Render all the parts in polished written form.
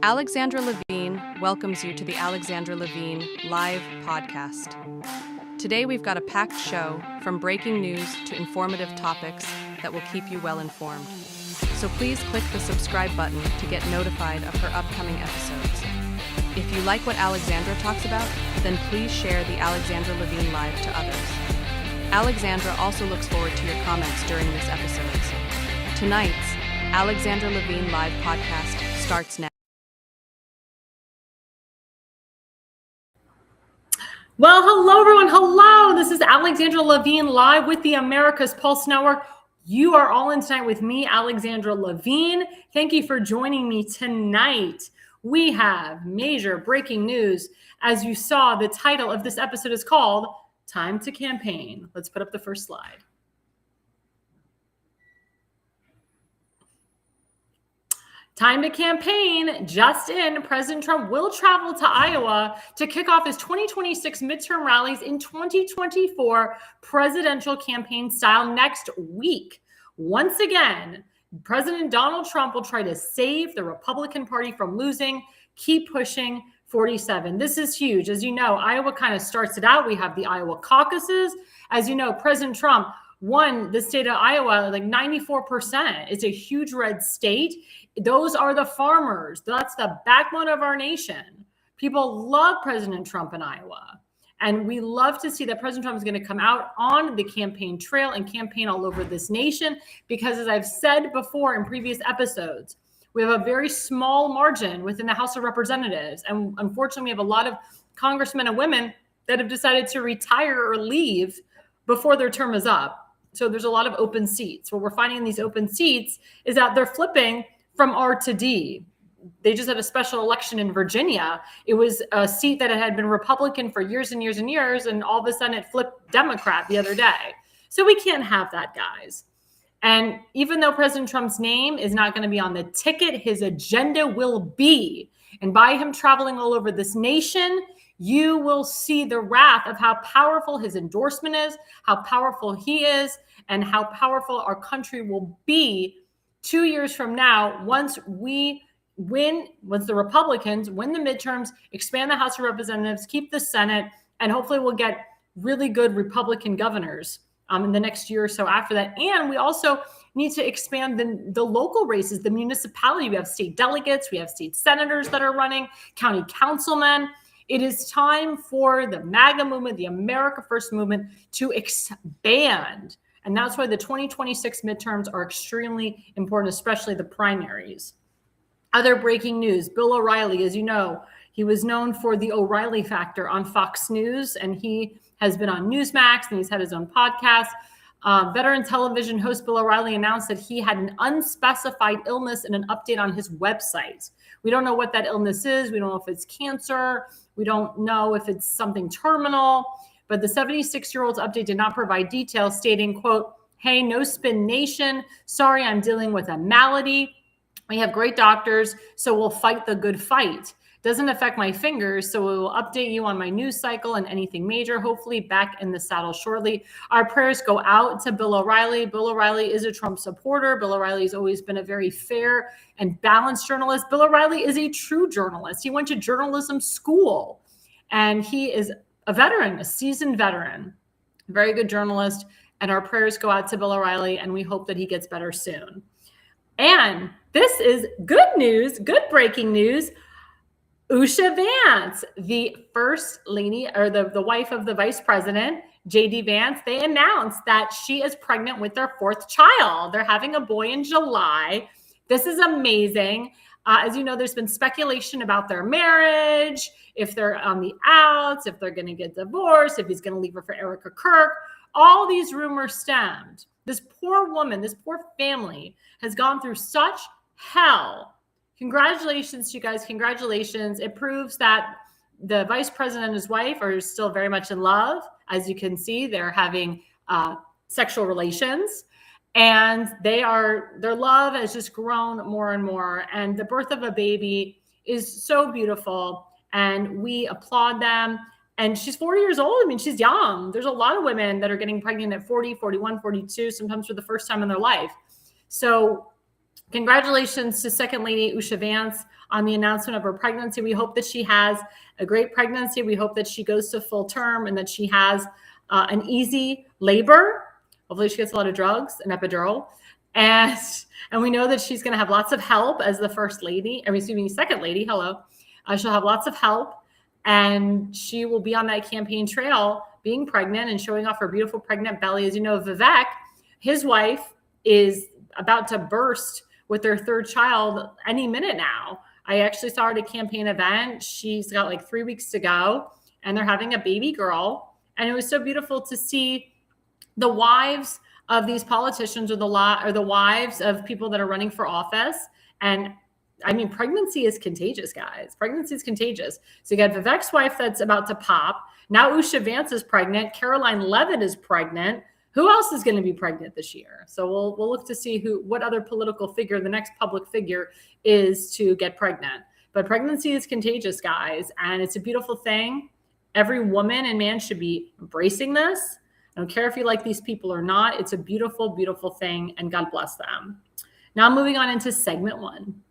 Alexandra Levine welcomes you to the Alexandra Levine live podcast. Today we've got a packed show, from breaking news to informative topics that will keep you well informed. So please click the subscribe button to get notified of her upcoming episodes. If you like what Alexandra talks about, then please share the Alexandra Levine live to others. Alexandra also looks forward to your comments during this episode. Tonight's Alexandra Levine live podcast starts now. Well, hello, everyone. Hello. This is Alexandra Levine live with the America's Pulse Network. You are all in tonight with me, Alexandra Levine. Thank you for joining me tonight. We have major breaking news. As you saw, the title of this episode is called Time to Campaign. Let's put up the first slide. Time to campaign. Just in, President Trump will travel to Iowa to kick off his 2026 midterm rallies in 2024 presidential campaign style next week. Once again, President Donald Trump will try to save the Republican Party from losing, keep pushing 47. This is huge. As you know, Iowa kind of starts it out. We have the Iowa caucuses. As you know, President Trump won the state of Iowa like 94%. It's a huge red state. Those are the farmers. That's the backbone of our nation. People love President Trump in Iowa. And we love to see that President Trump is going to come out on the campaign trail and campaign all over this nation. Because as I've said before in previous episodes, we have a very small margin within the House of Representatives. And unfortunately, we have a lot of congressmen and women that have decided to retire or leave before their term is up. So there's a lot of open seats. What we're finding in these open seats is that they're flipping from R to D. They just had a special election in Virginia. It was a seat that had been Republican for years and years and years, and all of a sudden it flipped Democrat the other day. So we can't have that, guys. And even though President Trump's name is not going to be on the ticket, his agenda will be. And by him traveling all over this nation, you will see the wrath of how powerful his endorsement is, how powerful he is, and how powerful our country will be 2 years from now once we win, once the Republicans win the midterms, expand the House of Representatives, keep the Senate, and hopefully we'll get really good Republican governors in the next year or so after that. And we also need to expand the local races, the municipality. We have state delegates, we have state senators that are running, county councilmen. It is time for the MAGA movement, the America First movement, to expand. And that's why the 2026 midterms are extremely important, especially the primaries. Other breaking news, Bill O'Reilly, as you know, he was known for the O'Reilly Factor on Fox News, and he has been on Newsmax, and he's had his own podcast. Veteran television host Bill O'Reilly announced that he had an unspecified illness and an update on his website. We don't know what that illness is. We don't know if it's cancer. We don't know if it's something terminal. But the 76-year-old's update did not provide details, stating, quote, "Hey, no spin nation. Sorry, I'm dealing with a malady. We have great doctors, so we'll fight the good fight. Doesn't affect my fingers, so we will update you on my news cycle and anything major. Hopefully back in the saddle shortly." Our prayers go out to Bill O'Reilly. Bill O'Reilly is a Trump supporter. Bill O'Reilly has always been a very fair and balanced journalist. Bill O'Reilly is a true journalist. He went to journalism school, and he is a veteran, a seasoned veteran, very good journalist. And our prayers go out to Bill O'Reilly, and we hope that he gets better soon. And this is good news, good breaking news. Usha Vance, the first lady, or the wife of the vice president, J.D. Vance, they announced that she is pregnant with their fourth child. They're having a boy in July. This is amazing. As you know, there's been speculation about their marriage, if they're on the outs, if they're going to get divorced, if he's going to leave her for Erica Kirk. All these rumors stemmed. This poor woman, this poor family has gone through such hell. Congratulations to you guys. Congratulations. It proves that the vice president and his wife are still very much in love. As you can see, they're having sexual relations. And their love has just grown more and more. And the birth of a baby is so beautiful. And we applaud them. And she's 40 years old. I mean, she's young. There's a lot of women that are getting pregnant at 40, 41, 42, sometimes for the first time in their life. So Congratulations to Second Lady Usha Vance on the announcement of her pregnancy. We hope that she has a great pregnancy. We hope that she goes to full term and that she has an easy labor. Hopefully she gets a lot of drugs, an epidural. And we know that she's going to have lots of help as the first lady. Second lady. Hello. She'll have lots of help, and she will be on that campaign trail being pregnant and showing off her beautiful pregnant belly. As you know, Vivek, his wife, is about to burst with their third child any minute now. I actually saw her at a campaign event. She's got like 3 weeks to go, and they're having a baby girl. And it was so beautiful to see the wives of these politicians or the wives of people that are running for office. And I mean, pregnancy is contagious, guys. Pregnancy is contagious. So you got Vivek's wife that's about to pop. Now Usha Vance is pregnant. Caroline Levitt is pregnant. Who else is going to be pregnant this year? So we'll look to see what other political figure, the next public figure, is to get pregnant. But pregnancy is contagious, guys, and it's a beautiful thing. Every woman and man should be embracing this. I don't care if you like these people or not. It's a beautiful, beautiful thing, and God bless them. Now moving on into segment 1.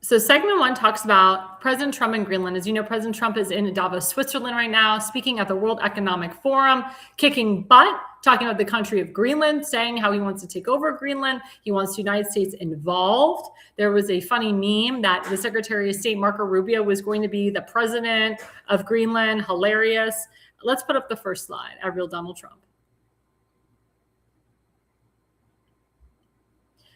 So segment 1 talks about President Trump and Greenland. As you know, President Trump is in Davos, Switzerland right now, speaking at the World Economic Forum, kicking butt, talking about the country of Greenland, saying how he wants to take over Greenland. He wants the United States involved. There was a funny meme that the Secretary of State, Marco Rubio, was going to be the president of Greenland. Hilarious. Let's put up the first slide. A real Donald Trump.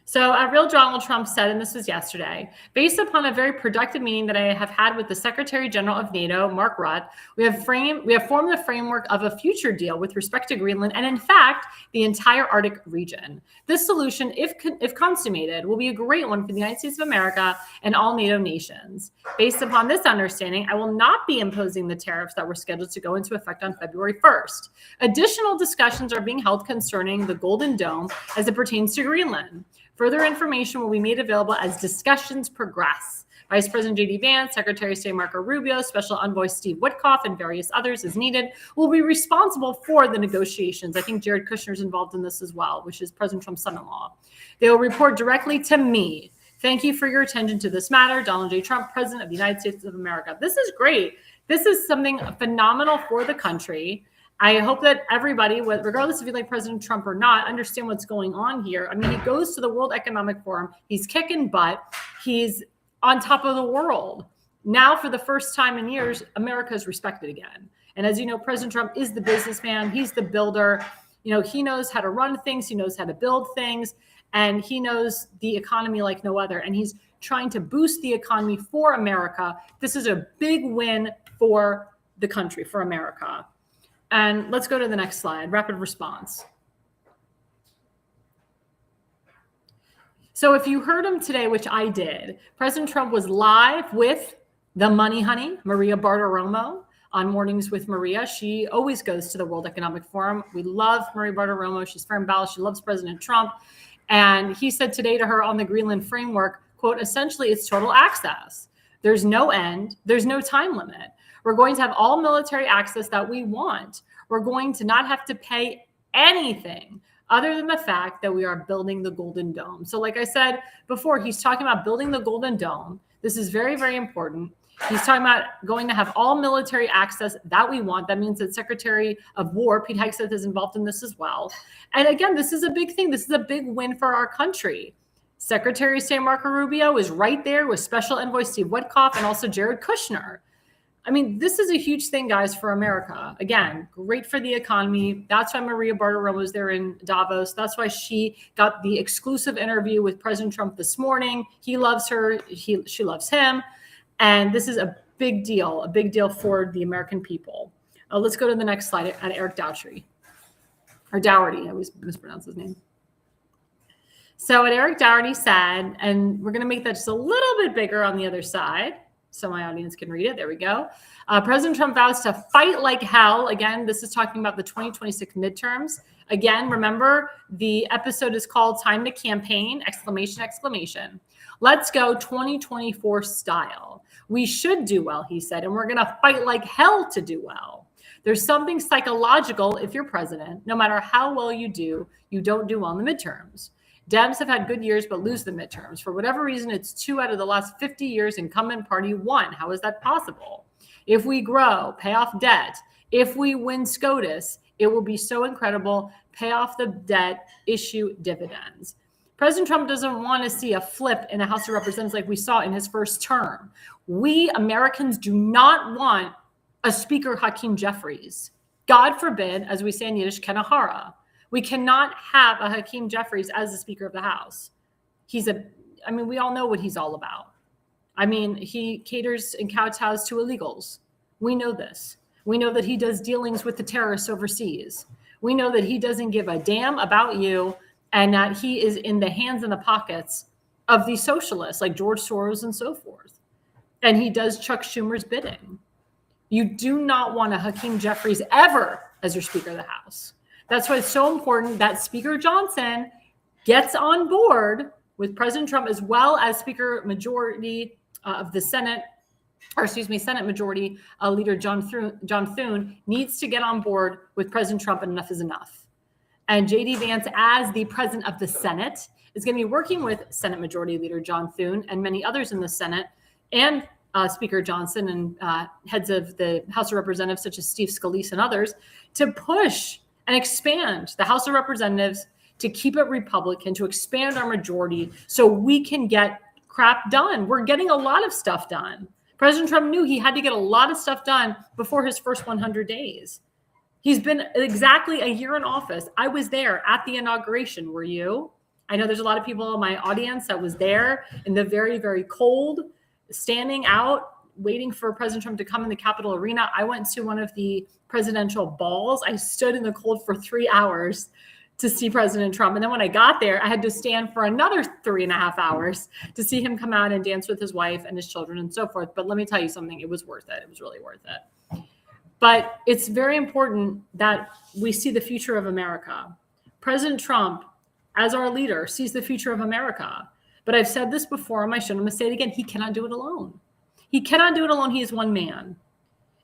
So a real Donald Trump said, and this was yesterday, based upon a very productive meeting that I have had with the Secretary General of NATO, Mark Rutte, we have formed the framework of a future deal with respect to Greenland and, in fact, the entire Arctic region. This solution, if consummated, will be a great one for the United States of America and all NATO nations. Based upon this understanding, I will not be imposing the tariffs that were scheduled to go into effect on February 1st. Additional discussions are being held concerning the Golden Dome as it pertains to Greenland. Further information will be made available as discussions progress. Vice President J.D. Vance, Secretary of State Marco Rubio, Special Envoy Steve Witkoff, and various others as needed will be responsible for the negotiations. I think Jared Kushner is involved in this as well, which is President Trump's son-in-law. They will report directly to me. Thank you for your attention to this matter. Donald J. Trump, President of the United States of America. This is great. This is something phenomenal for the country. I hope that everybody, regardless if you like President Trump or not, understand what's going on here. I mean, he goes to the World Economic Forum. He's kicking butt. He's on top of the world. Now, for the first time in years, America is respected again. And as you know, President Trump is the businessman. He's the builder. You know, he knows how to run things. He knows how to build things. And he knows the economy like no other. And he's trying to boost the economy for America. This is a big win for the country, for America. And let's go to the next slide, rapid response. So if you heard him today, which I did, President Trump was live with the money honey, Maria Bartiromo, on Mornings with Maria. She always goes to the World Economic Forum. We love Maria Bartiromo. She's firm balanced. She loves President Trump. And he said today to her on the Greenland framework, quote, essentially it's total access. There's no end. There's no time limit. We're going to have all military access that we want. We're going to not have to pay anything other than the fact that we are building the Golden Dome. So like I said before, he's talking about building the Golden Dome. This is very, very important. He's talking about going to have all military access that we want. That means that Secretary of War, Pete Hegseth, is involved in this as well. And again, this is a big thing. This is a big win for our country. Secretary of State Marco Rubio is right there with Special Envoy Steve Witkoff and also Jared Kushner. I mean, this is a huge thing, guys, for America. Again, great for the economy. That's why Maria Bartiromo was there in Davos. That's why she got the exclusive interview with President Trump this morning. He loves her. She loves him. And this is a big deal for the American people. Let's go to the next slide at Eric Dougherty. Or Dougherty. I always mispronounce his name. So what Eric Dougherty said, and we're going to make that just a little bit bigger on the other side, so my audience can read it. There we go. President Trump vows to fight like hell. Again, this is talking about the 2026 midterms. Again, remember, the episode is called Time to Campaign, exclamation, exclamation. Let's go 2024 style. We should do well, he said, and we're going to fight like hell to do well. There's something psychological if you're president. No matter how well you do, you don't do well in the midterms. Dems have had good years but lose the midterms. For whatever reason, it's 2 out of the last 50 years incumbent party won. How is that possible? If we grow, pay off debt, if we win SCOTUS, it will be so incredible. Pay off the debt, issue dividends. President Trump doesn't want to see a flip in the House of Representatives like we saw in his first term. We Americans do not want a Speaker Hakeem Jeffries. God forbid, as we say in Yiddish, Kenahara. We cannot have a Hakeem Jeffries as the Speaker of the House. We all know what he's all about. He caters and kowtows to illegals. We know this. We know that he does dealings with the terrorists overseas. We know that he doesn't give a damn about you and that he is in the hands and the pockets of these socialists like George Soros and so forth. And he does Chuck Schumer's bidding. You do not want a Hakeem Jeffries ever as your Speaker of the House. That's why it's so important that Speaker Johnson gets on board with President Trump, as well as Speaker Majority of the Senate, Senate Majority Leader John Thune needs to get on board with President Trump, and enough is enough. And J.D. Vance, as the president of the Senate, is going to be working with Senate Majority Leader John Thune and many others in the Senate, and Speaker Johnson and heads of the House of Representatives, such as Steve Scalise and others, to push and expand the House of Representatives to keep it Republican, to expand our majority so we can get crap done. We're getting a lot of stuff done. President Trump knew he had to get a lot of stuff done before his first 100 days. He's been exactly a year in office. I was there at the inauguration. Were you? I know there's a lot of people in my audience that was there in the very, very cold, standing out, waiting for President Trump to come in the Capitol Arena. I went to one of the presidential balls. I stood in the cold for 3 hours to see President Trump. And then when I got there, I had to stand for another 3.5 hours to see him come out and dance with his wife and his children and so forth. But let me tell you something, it was worth it. It was really worth it. But it's very important that we see the future of America. President Trump, as our leader, sees the future of America. But I've said this before on my show, and I'm going to say it again, he cannot do it alone. He cannot do it alone. He is one man.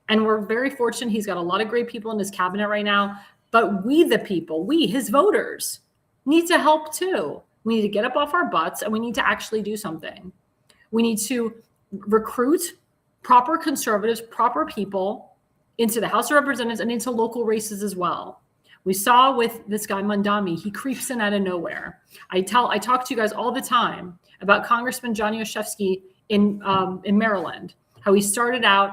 And we're very fortunate. He's got a lot of great people in his cabinet right now. But we, the people, we, his voters, need to help too. We need to get up off our butts and we need to actually do something. We need to recruit proper conservatives, proper people into the House of Representatives and into local races as well. We saw with this guy, Mondami, he creeps in out of nowhere. I talk to you guys all the time about Congressman John Yoshevsky in Maryland, how he started out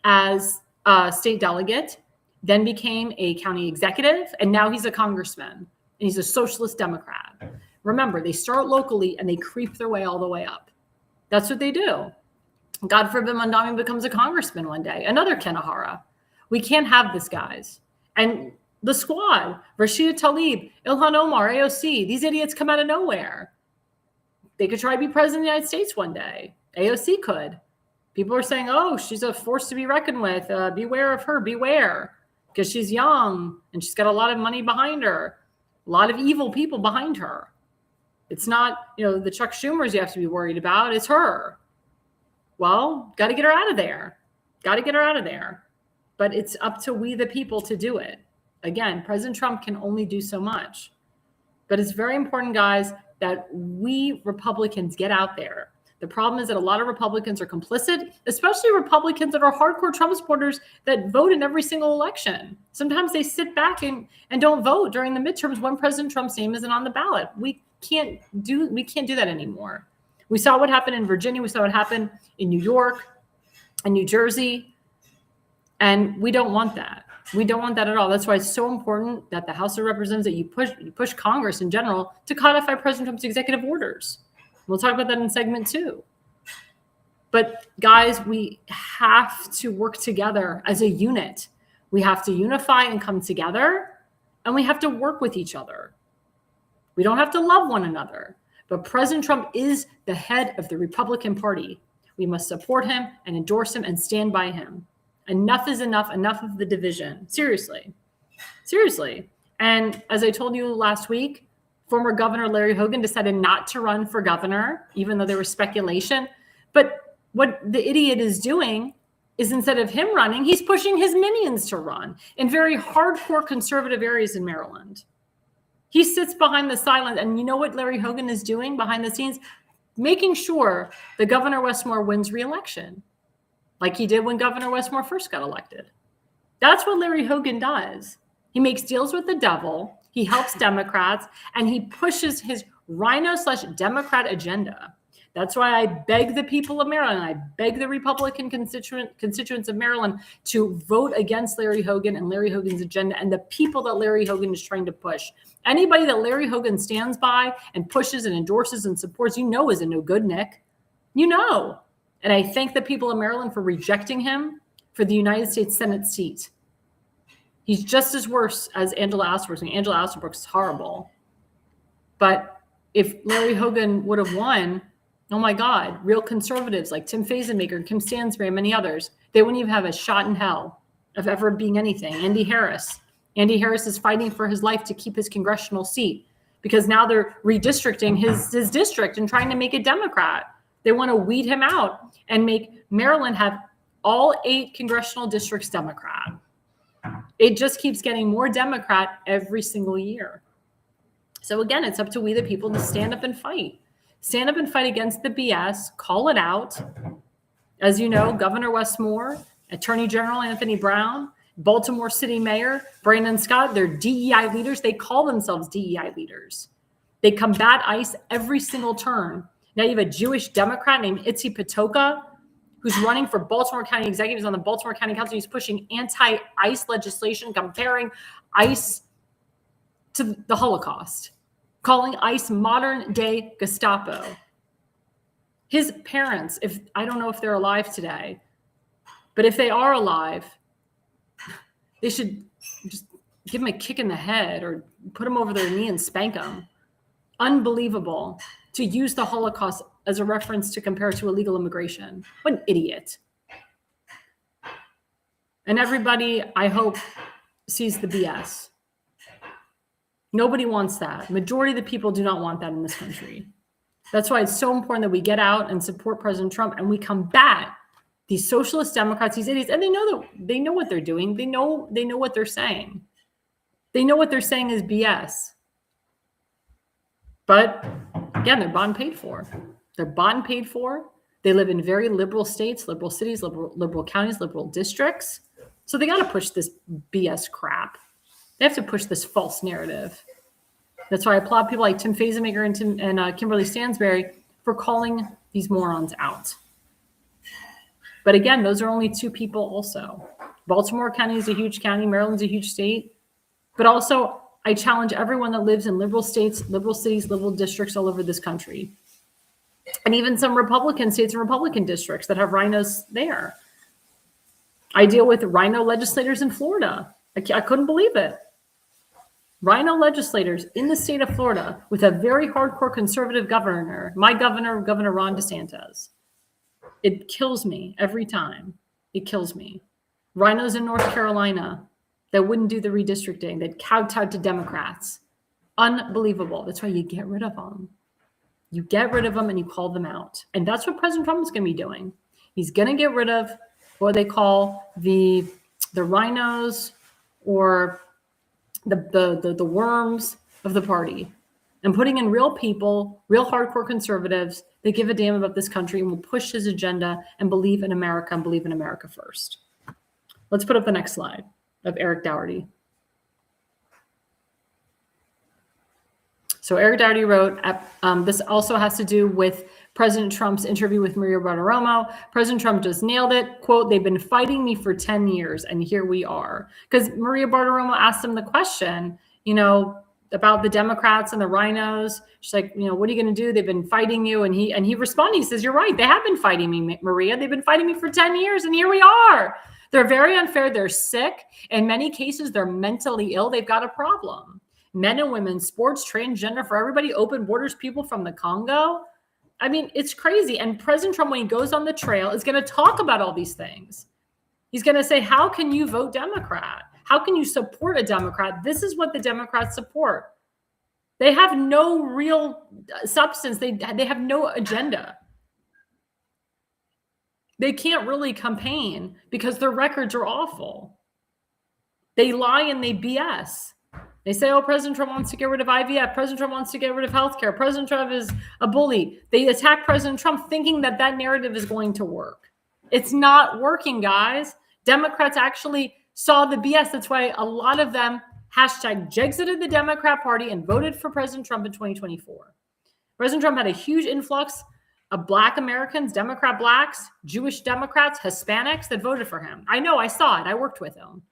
as a state delegate, then became a county executive, and now he's a congressman, and he's a socialist Democrat. Remember, they start locally and they creep their way all the way up. That's what they do. God forbid Mondami becomes a congressman one day, another Kenahara. We can't have this, guys. And the squad, Rashida Tlaib, Ilhan Omar, AOC, these idiots come out of nowhere. They could try to be president of the United States one day. AOC could. People are saying, oh, she's a force to be reckoned with. Beware of her, beware. Because she's young and she's got a lot of money behind her. A lot of evil people behind her. It's not, the Chuck Schumers you have to be worried about. It's her. Well, got to get her out of there. Got to get her out of there. But it's up to we the people to do it. Again, President Trump can only do so much. But it's very important, guys, that we Republicans get out there. The problem is that a lot of Republicans are complicit, especially Republicans that are hardcore Trump supporters that vote in every single election. Sometimes they sit back and don't vote during the midterms when President Trump's name isn't on the ballot. We can't do that anymore. We saw what happened in Virginia. We saw what happened in New York and New Jersey. And we don't want that. We don't want that at all. That's why it's so important that the House of Representatives, that you push Congress in general to codify President Trump's executive orders. We'll talk about that in segment 2. But guys, we have to work together as a unit. We have to unify and come together, and we have to work with each other. We don't have to love one another, but President Trump is the head of the Republican Party. We must support him and endorse him and stand by him. Enough is enough. Enough of the division. Seriously. Seriously. And as I told you last week, former Governor Larry Hogan decided not to run for governor, even though there was speculation. But what the idiot is doing is instead of him running, he's pushing his minions to run in very hardcore conservative areas in Maryland. He sits behind the sidelines. And you know what Larry Hogan is doing behind the scenes? Making sure that Governor Westmore wins re-election, like he did when Governor Westmore first got elected. That's what Larry Hogan does. He makes deals with the devil. He helps Democrats, and he pushes his Rhino/Democrat agenda. That's why I beg the people of Maryland, I beg the Republican constituents of Maryland to vote against Larry Hogan and Larry Hogan's agenda and the people that Larry Hogan is trying to push. Anybody that Larry Hogan stands by and pushes and endorses and supports, is a no good, Nick. And I thank the people of Maryland for rejecting him for the United States Senate seat. He's just as worse as Angela Asselbrook. Angela Asselbrook is horrible. But if Larry Hogan would have won, oh my God, real conservatives like Tim Fazenmaker, Kim Stansbury, and many others, they wouldn't even have a shot in hell of ever being anything. Andy Harris is fighting for his life to keep his congressional seat because now they're redistricting his district and trying to make it Democrat. They want to weed him out and make Maryland have all 8 congressional districts Democrat. It just keeps getting more Democrat every single year. So again, it's up to we the people to stand up and fight. Stand up and fight against the BS, call it out. As you know, Governor Westmore, Attorney General Anthony Brown, Baltimore City Mayor Brandon Scott, they're DEI leaders. They call themselves DEI leaders. They combat ICE every single turn. Now you have a Jewish Democrat named Itzi Patoka, who's running for Baltimore County Executive. He's on the Baltimore County Council. He's pushing anti-ICE legislation, comparing ICE to the Holocaust, calling ICE modern day Gestapo. His parents, I don't know if they're alive today, but if they are alive, they should just give them a kick in the head or put them over their knee and spank them. Unbelievable to use the Holocaust as a reference to compare to illegal immigration. What an idiot. And everybody, I hope, sees the BS. Nobody wants that. Majority of the people do not want that in this country. That's why it's so important that we get out and support President Trump and we combat these socialist Democrats, these idiots, and they know what they're doing. They know what they're saying. They know what they're saying is BS. But again, they're bought and paid for. They're bought and paid for. They live in very liberal states, liberal cities, liberal counties, liberal districts. So they got to push this BS crap. They have to push this false narrative. That's why I applaud people like Tim Fazenmaker and Kimberly Stansbury for calling these morons out. But again, those are only 2 people also. Baltimore County is a huge county. Maryland's a huge state. But also, I challenge everyone that lives in liberal states, liberal cities, liberal districts all over this country. And even some Republican states and Republican districts that have rhinos there. I deal with rhino legislators in Florida. I couldn't believe it. Rhino legislators in the state of Florida with a very hardcore conservative governor, my governor, Governor Ron DeSantis. It kills me every time. It kills me. Rhinos in North Carolina that wouldn't do the redistricting, that kowtowed to Democrats. Unbelievable. That's why you get rid of them. You get rid of them and you call them out. And that's what President Trump is going to be doing. He's going to get rid of what they call the rhinos or the worms of the party and putting in real people, real hardcore conservatives that give a damn about this country and will push his agenda and believe in America and believe in America first. Let's put up the next slide of Eric Dougherty. So Eric Dougherty wrote, this also has to do with President Trump's interview with Maria Bartiromo. President Trump just nailed it. Quote, they've been fighting me for 10 years and here we are. Because Maria Bartiromo asked him the question, about the Democrats and the rhinos. She's like, what are you going to do? They've been fighting you. And he responded, he says, you're right. They have been fighting me, Maria. They've been fighting me for 10 years and here we are. They're very unfair. They're sick. In many cases, they're mentally ill. They've got a problem. Men and women, sports, transgender, for everybody, open borders, people from the Congo. I mean, it's crazy. And President Trump, when he goes on the trail, is going to talk about all these things. He's going to say, how can you vote Democrat? How can you support a Democrat? This is what the Democrats support. They have no real substance. They have no agenda. They can't really campaign because their records are awful. They lie and they BS. They say, oh, President Trump wants to get rid of IVF. President Trump wants to get rid of healthcare. President Trump is a bully. They attack President Trump thinking that that narrative is going to work. It's not working, guys. Democrats actually saw the BS. That's why a lot of them #exited the Democrat Party and voted for President Trump in 2024. President Trump had a huge influx of Black Americans, Democrat Blacks, Jewish Democrats, Hispanics that voted for him. I know, I saw it. I worked with him.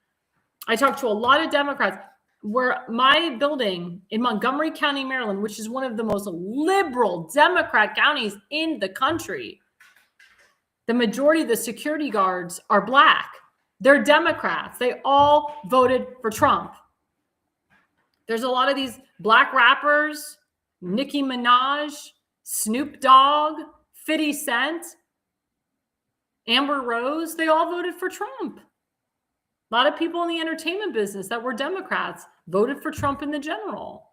I talked to a lot of Democrats. Where my building in Montgomery County, Maryland, which is one of the most liberal Democrat counties in the country, the majority of the security guards are Black. They're Democrats. They all voted for Trump. There's a lot of these Black rappers, Nicki Minaj, Snoop Dogg, 50 Cent, Amber Rose. They all voted for Trump. A lot of people in the entertainment business that were Democrats voted for Trump in the general.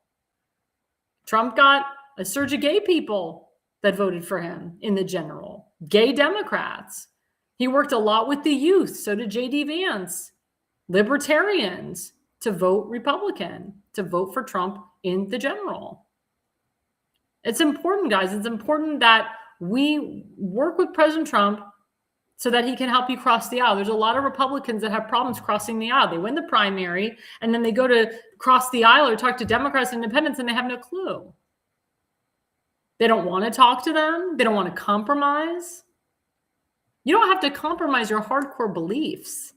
Trump got a surge of gay people that voted for him in the general. Gay Democrats. He worked a lot with the youth. So did J.D. Vance. Libertarians to vote Republican, to vote for Trump in the general. It's important, guys. It's important that we work with President Trump so that he can help you cross the aisle. There's a lot of Republicans that have problems crossing the aisle. They win the primary, and then they go to cross the aisle or talk to Democrats and independents, and they have no clue. They don't want to talk to them. They don't want to compromise. You don't have to compromise your hardcore beliefs.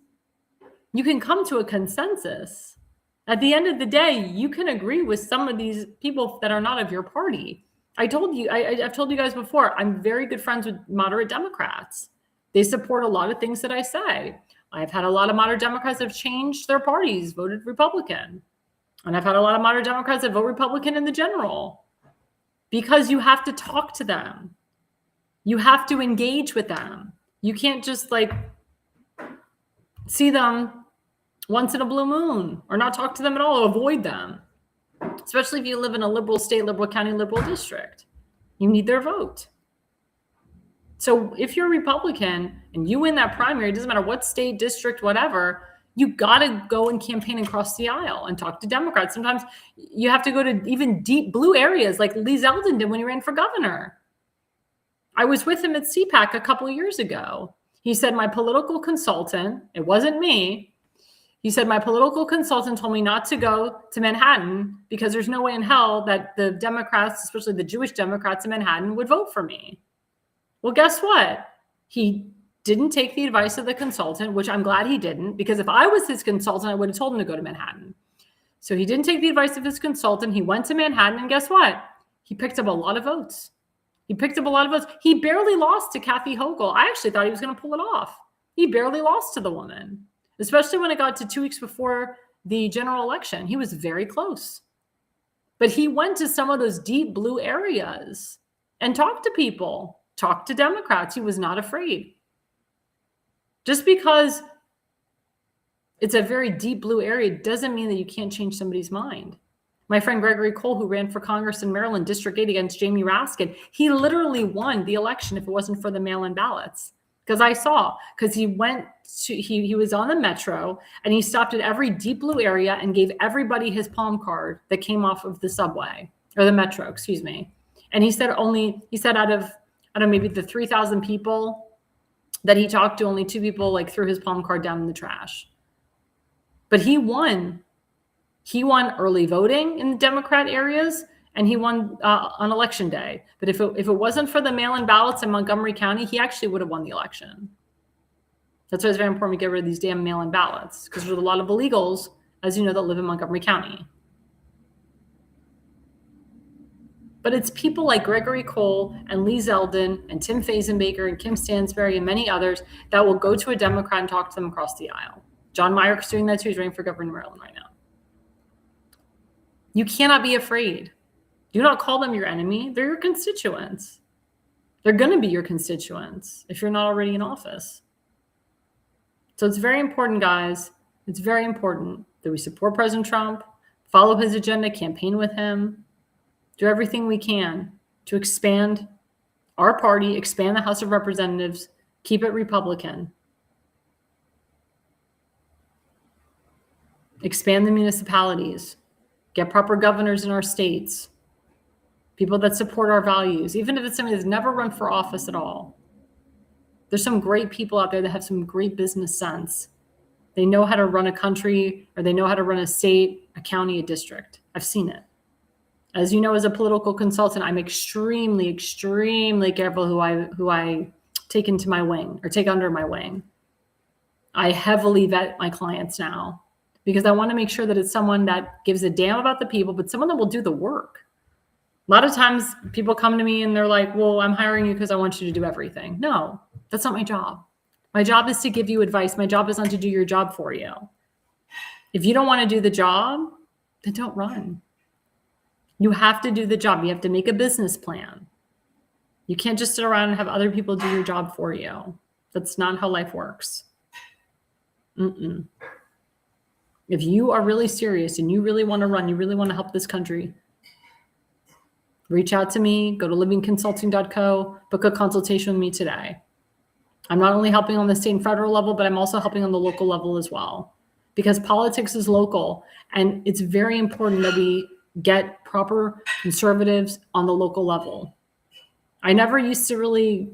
You can come to a consensus. At the end of the day, you can agree with some of these people that are not of your party. I've told you guys before, I'm very good friends with moderate Democrats. They support a lot of things that I say. I've had a lot of moderate Democrats that have changed their parties, voted Republican. And I've had a lot of moderate Democrats that vote Republican in the general. Because you have to talk to them. You have to engage with them. You can't just see them once in a blue moon or not talk to them at all, or avoid them. Especially if you live in a liberal state, liberal county, liberal district. You need their vote. So if you're a Republican and you win that primary, it doesn't matter what state, district, whatever, you got to go and campaign and cross the aisle and talk to Democrats. Sometimes you have to go to even deep blue areas like Lee Zeldin did when he ran for governor. I was with him at CPAC a couple of years ago. He said, my political consultant, it wasn't me, he said, my political consultant told me not to go to Manhattan because there's no way in hell that the Democrats, especially the Jewish Democrats in Manhattan, would vote for me. Well, guess what? He didn't take the advice of the consultant, which I'm glad he didn't, because if I was his consultant, I would have told him to go to Manhattan. So he didn't take the advice of his consultant. He went to Manhattan, and guess what? He picked up a lot of votes. He barely lost to Kathy Hochul. I actually thought he was going to pull it off. He barely lost to the woman, especially when it got to 2 weeks before the general election. He was very close. But he went to some of those deep blue areas and talked to people. Talk to Democrats. He was not afraid. Just because it's a very deep blue area doesn't mean that you can't change somebody's mind. My friend Gregory Cole, who ran for Congress in Maryland, District 8 against Jamie Raskin, he literally won the election if it wasn't for the mail-in ballots. Because he was on the metro and he stopped at every deep blue area and gave everybody his palm card that came off of the subway or the metro, excuse me. And he said out of maybe the 3,000 people that he talked to, only 2 people threw his palm card down in the trash. But he won. He won early voting in the Democrat areas, and he won on election day. But if it wasn't for the mail-in ballots in Montgomery County, he actually would have won the election. That's why it's very important we get rid of these damn mail-in ballots, because there's a lot of illegals, as you know, that live in Montgomery County. But it's people like Gregory Cole and Lee Zeldin and Tim Fazenbaker and Kim Stansberry and many others that will go to a Democrat and talk to them across the aisle. John Meyer's doing that too. He's running for governor in Maryland right now. You cannot be afraid. Do not call them your enemy. They're your constituents. They're going to be your constituents if you're not already in office. So it's very important, guys. It's very important that we support President Trump, follow his agenda, campaign with him, do everything we can to expand our party, expand the House of Representatives, Keep it Republican. Expand the municipalities. Get proper governors in our states. People that support our values, even if it's somebody that's never run for office at all. There's some great people out there that have some great business sense. They know how to run a country, or they know how to run a state, a county, a district. I've seen it. As you know, as a political consultant, I'm extremely, extremely careful who I take into my wing or take under my wing. I heavily vet my clients now because I want to make sure that it's someone that gives a damn about the people, but someone that will do the work. A lot of times people come to me and they're like, well, I'm hiring you because I want you to do everything. No, that's not my job. My job is to give you advice. My job is not to do your job for you. If you don't want to do the job, then don't run. You have to do the job. You have to make a business plan. You can't just sit around and have other people do your job for you. That's not how life works. If you are really serious and you really want to run, you really want to help this country, reach out to me, go to livingconsulting.co, book a consultation with me today. I'm not only helping on the state and federal level, but I'm also helping on the local level as well, because politics is local, and it's very important that we get proper conservatives on the local level. I never used to really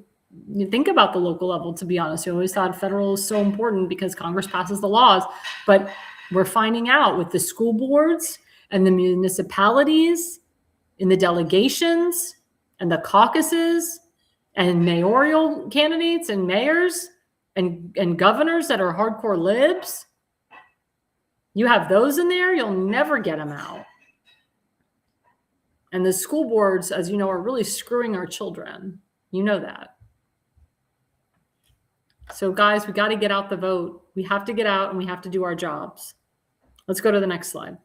think about the local level, to be honest. I always thought federal is so important because Congress passes the laws, but we're finding out with the school boards and the municipalities, in the delegations and the caucuses and mayoral candidates and mayors and governors that are hardcore libs. You have those in there, you'll never get them out. And the school boards, as you know, are really screwing our children. You know that. So guys, we got to get out the vote. We have to get out and we have to do our jobs. Let's go to the next slide.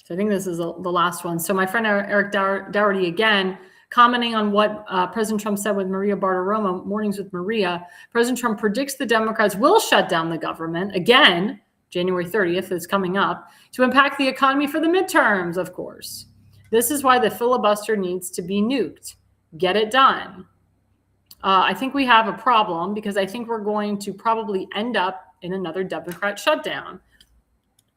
So I think this is the last one. So my friend Eric Dougherty, again, commenting on what President Trump said with Maria Bartiromo, Mornings with Maria. President Trump predicts the Democrats will shut down the government, again, January 30th is coming up, to impact the economy for the midterms, of course. This is why the filibuster needs to be nuked. Get it done. I think we have a problem because I think we're going to probably end up in another Democrat shutdown.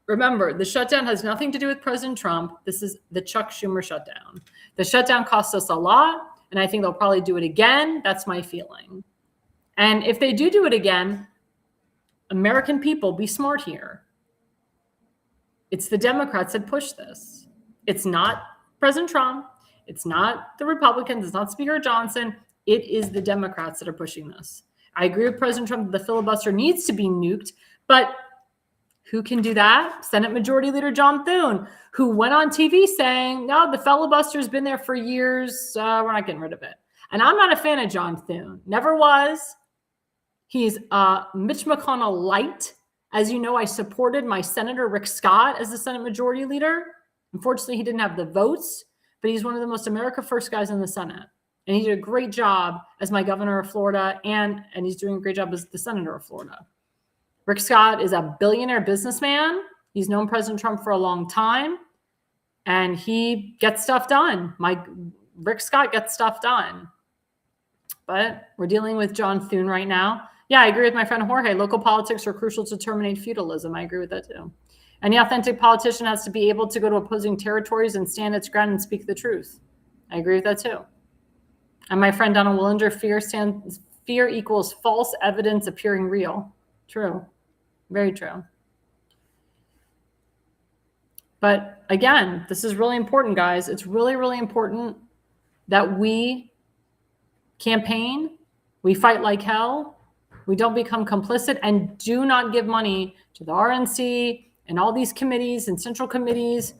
Remember, the shutdown has nothing to do with President Trump. This is the Chuck Schumer shutdown. The shutdown cost us a lot, and I think they'll probably do it again. That's my feeling. And if they do it again, American people, be smart here. It's the Democrats that push this. It's not President Trump. It's not the Republicans. It's not Speaker Johnson. It is the Democrats that are pushing this. I agree with President Trump that the filibuster needs to be nuked, but who can do that? Senate Majority Leader John Thune, who went on TV saying, no, the filibuster's been there for years. We're not getting rid of it. And I'm not a fan of John Thune. Never was. He's Mitch McConnell light. As you know, I supported my Senator Rick Scott as the Senate Majority Leader. Unfortunately, he didn't have the votes, but he's one of the most America First guys in the Senate. And he did a great job as my governor of Florida, and he's doing a great job as the senator of Florida. Rick Scott is a billionaire businessman. He's known President Trump for a long time, and he gets stuff done. Rick Scott gets stuff done. But we're dealing with John Thune right now. Yeah, I agree with my friend Jorge. Local politics are crucial to terminate feudalism. I agree with that too. Any authentic politician has to be able to go to opposing territories and stand its ground and speak the truth. I agree with that too. And my friend Donald Willinger, fear equals false evidence appearing real. True. Very true. But again, this is really important, guys. It's really, really important that we campaign, we fight like hell, we don't become complicit, and do not give money to the RNC and all these committees and central committees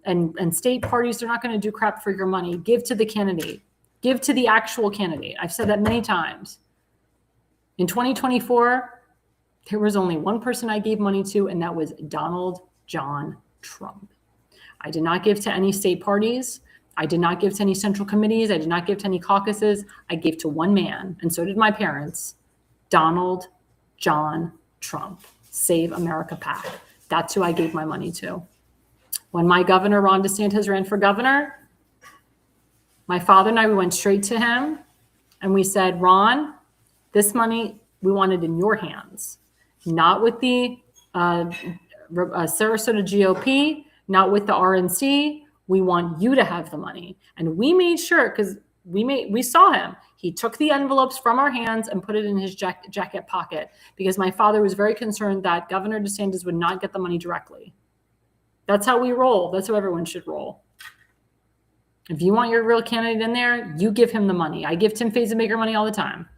and state parties. They're not going to do crap for your money. Give to the candidate. Give to the actual candidate. I've said that many times. In 2024, there was only one person I gave money to, and that was Donald John Trump. I did not give to any state parties. I did not give to any central committees. I did not give to any caucuses. I gave to one man, and so did my parents, Donald John Trump. Save America PAC. That's who I gave my money to. When my governor, Ron DeSantis, ran for governor, my father and I, we went straight to him and we said, Ron, this money we want it in your hands, not with the Sarasota GOP, not with the RNC. We want you to have the money. And we made sure, because we saw him. He took the envelopes from our hands and put it in his jacket pocket, because my father was very concerned that Governor DeSantis would not get the money directly. That's how we roll. That's how everyone should roll. If you want your real candidate in there, you give him the money. I give Tim Fazenbaker money all the time.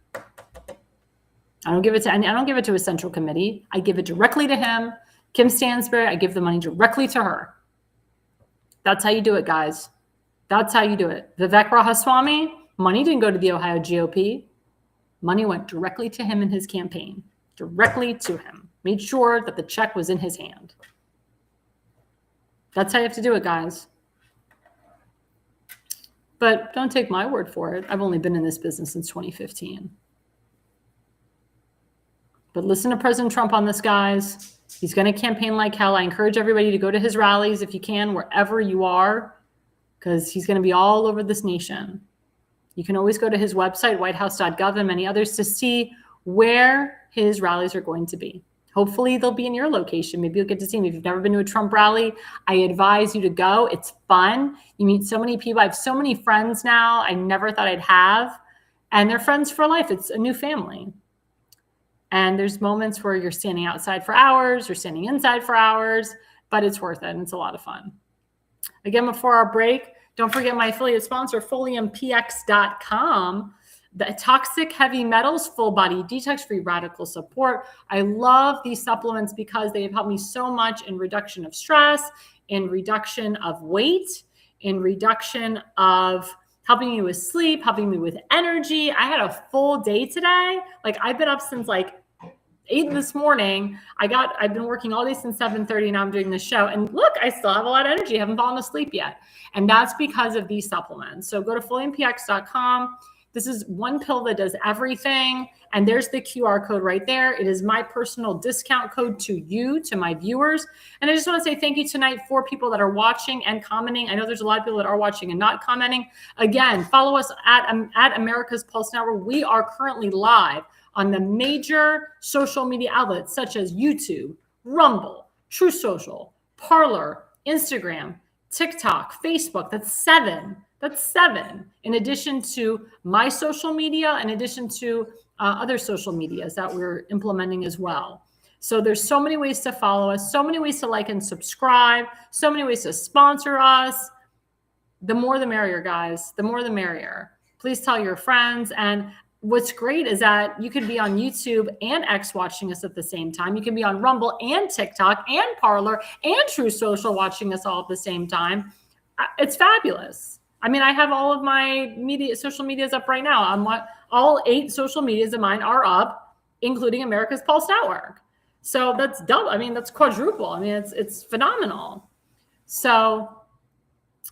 I don't give it to a central committee. I give it directly to him. Kim Stansberry, I give the money directly to her. That's how you do it, guys. That's how you do it. Vivek Ramaswamy, money didn't go to the Ohio GOP. Money went directly to him in his campaign, directly to him. Made sure that the check was in his hand. That's how you have to do it, guys. But don't take my word for it. I've only been in this business since 2015. But listen to President Trump on this, guys. He's going to campaign like hell. I encourage everybody to go to his rallies if you can, wherever you are, because he's going to be all over this nation. You can always go to his website, whitehouse.gov, and many others, to see where his rallies are going to be. Hopefully they'll be in your location. Maybe you'll get to see him. If you've never been to a Trump rally, I advise you to go. It's fun. You meet so many people. I have so many friends now I never thought I'd have, and they're friends for life. It's a new family. And there's moments where you're standing outside for hours, you're standing inside for hours, but it's worth it, and it's a lot of fun. Again, before our break, don't forget my affiliate sponsor, FoliumPX.com, the toxic heavy metals, full body detox-free radical support. I love these supplements because they have helped me so much in reduction of stress, in reduction of weight, in reduction of helping me with sleep, helping me with energy. I had a full day today. Like, I've been up since like 8 this morning. I've been working all day since 7:30. Now I'm doing this show. And look, I still have a lot of energy. I haven't fallen asleep yet. And that's because of these supplements. So go to FoliumPX.com. This is one pill that does everything. And there's the QR code right there. It is my personal discount code to you, to my viewers. And I just want to say thank you tonight for people that are watching and commenting. I know there's a lot of people that are watching and not commenting. Again, follow us at America's Pulse Network. We are currently live on the major social media outlets such as YouTube, Rumble, True Social, Parler, Instagram, TikTok, Facebook. That's 7. That's 7. In addition to my social media, in addition to other social medias that we're implementing as well. So there's so many ways to follow us, so many ways to like and subscribe, so many ways to sponsor us. The more the merrier, guys. The more the merrier. Please tell your friends. And what's great is that you could be on YouTube and X watching us at the same time. You can be on Rumble and TikTok and Parler and True Social watching us all at the same time. It's fabulous. I mean, I have all of my social medias up right now. All 8 social medias of mine are up, including America's Pulse Network. So that's double. I mean, that's quadruple. I mean, it's phenomenal. So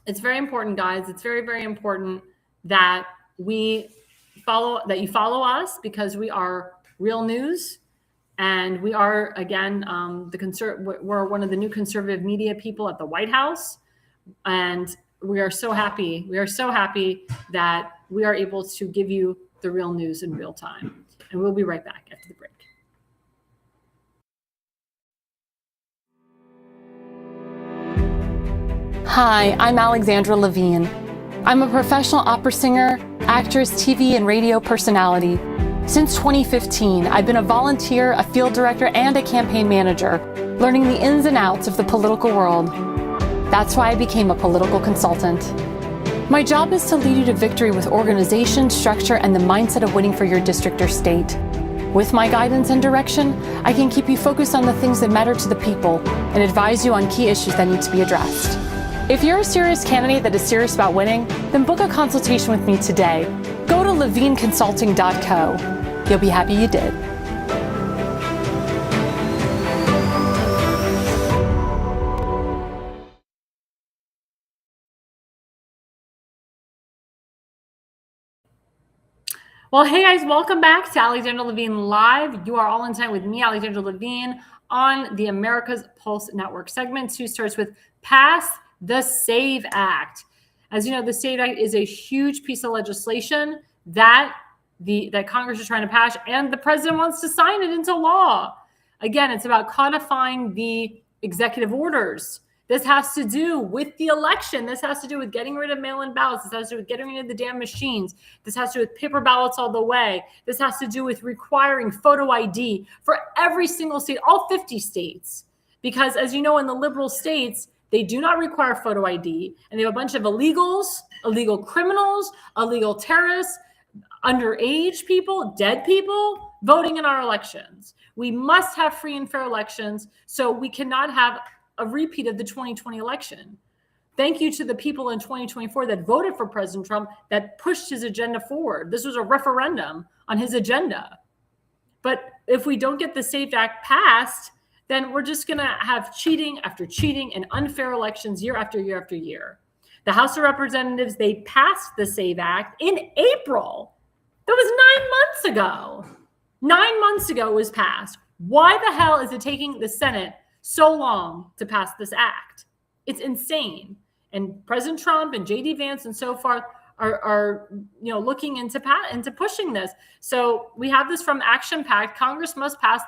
it's very important, guys. It's very, very important that you follow us, because we are real news. And we are, again, we're one of the new conservative media people at the White House. And we are so happy. We are so happy that we are able to give you the real news in real time. And we'll be right back after the break. Hi, I'm Alexandra Levine. I'm a professional opera singer, actress, TV, and radio personality. Since 2015, I've been a volunteer, a field director, and a campaign manager, learning the ins and outs of the political world. That's why I became a political consultant. My job is to lead you to victory with organization, structure, and the mindset of winning for your district or state. With my guidance and direction, I can keep you focused on the things that matter to the people and advise you on key issues that need to be addressed. If you're a serious candidate that is serious about winning, then book a consultation with me today. Go to levineconsulting.co. You'll be happy you did. Well, hey guys, welcome back to Alexandra Levine Live. You are all in time with me, Alexandra Levine, on the America's Pulse Network. Segment 2 starts with pass the SAVE Act. As you know, the SAVE Act is a huge piece of legislation that Congress is trying to pass, and the president wants to sign it into law. Again, it's about codifying the executive orders. This has to do with the election. This has to do with getting rid of mail-in ballots. This has to do with getting rid of the damn machines. This has to do with paper ballots all the way. This has to do with requiring photo ID for every single state, all 50 states. Because as you know, in the liberal states, they do not require photo ID. And they have a bunch of illegals, illegal criminals, illegal terrorists, underage people, dead people voting in our elections. We must have free and fair elections, so we cannot have a repeat of the 2020 election. Thank you to the people in 2024 that voted for President Trump, that pushed his agenda forward. This was a referendum on his agenda. But if we don't get the SAVE Act passed, then we're just going to have cheating after cheating and unfair elections year after year after year. The House of Representatives, they passed the SAVE Act in April. That was 9 months ago. 9 months ago it was passed. Why the hell is it taking the Senate so long to pass this act? It's insane. And President Trump and J.D. Vance and so forth are looking into pushing this. So we have this from Action Pact. Congress must pass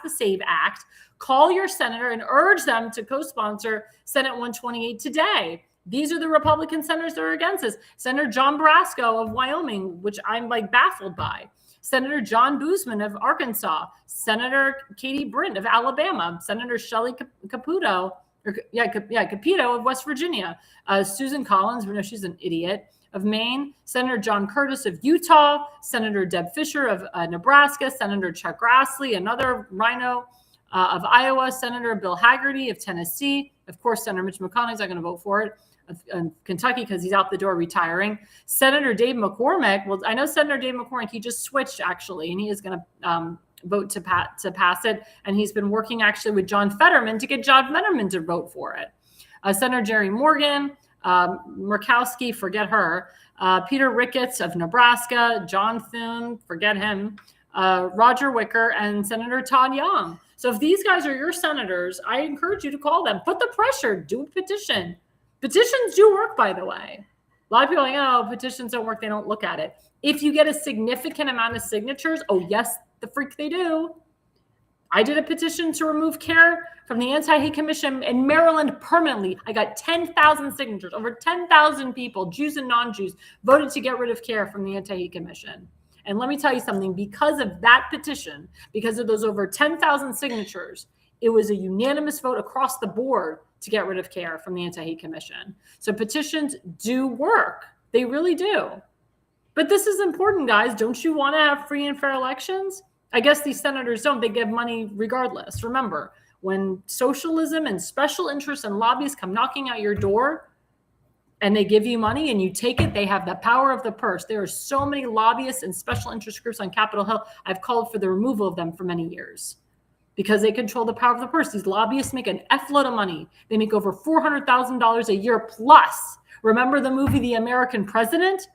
the SAVE Act. Call your senator and urge them to co-sponsor Senate 128 today. These are the Republican senators that are against this. Senator John Barrasso of Wyoming, which I'm baffled by. Senator John Boozman of Arkansas, Senator Katie Britt of Alabama, Senator Shelley Capito of West Virginia, Susan Collins, we know she's an idiot, of Maine, Senator John Curtis of Utah, Senator Deb Fischer of Nebraska, Senator Chuck Grassley, another rhino of Iowa, Senator Bill Hagerty of Tennessee, of course, Senator Mitch McConnell's not going to vote for it, of Kentucky because he's out the door retiring. Senator Dave McCormick, well, I know Senator Dave McCormick, he just switched actually, and he is going to vote to pass it. And he's been working actually with John Fetterman to get John Fetterman to vote for it. Senator Jerry Morgan, Murkowski, forget her. Peter Ricketts of Nebraska, John Thune, forget him. Roger Wicker, and Senator Todd Young. So if these guys are your senators, I encourage you to call them. Put the pressure. Do a petition. Petitions do work, by the way. A lot of people are like, oh, petitions don't work. They don't look at it. If you get a significant amount of signatures, oh, yes, the freak they do. I did a petition to remove CARE from the Anti-Hate Commission in Maryland permanently. I got 10,000 signatures. Over 10,000 people, Jews and non-Jews, voted to get rid of CARE from the Anti-Hate Commission. And let me tell you something, because of that petition, because of those over 10,000 signatures, it was a unanimous vote across the board to get rid of CARE from the Anti-Hate Commission. So petitions do work. They really do. But this is important, guys. Don't you want to have free and fair elections? I guess these senators don't. They give money regardless. Remember, when socialism and special interests and lobbyists come knocking at your door and they give you money and you take it, they have the power of the purse. There are so many lobbyists and special interest groups on Capitol Hill. I've called for the removal of them for many years because they control the power of the purse. These lobbyists make an F load of money. They make over $400,000 a year plus. Remember the movie The American President?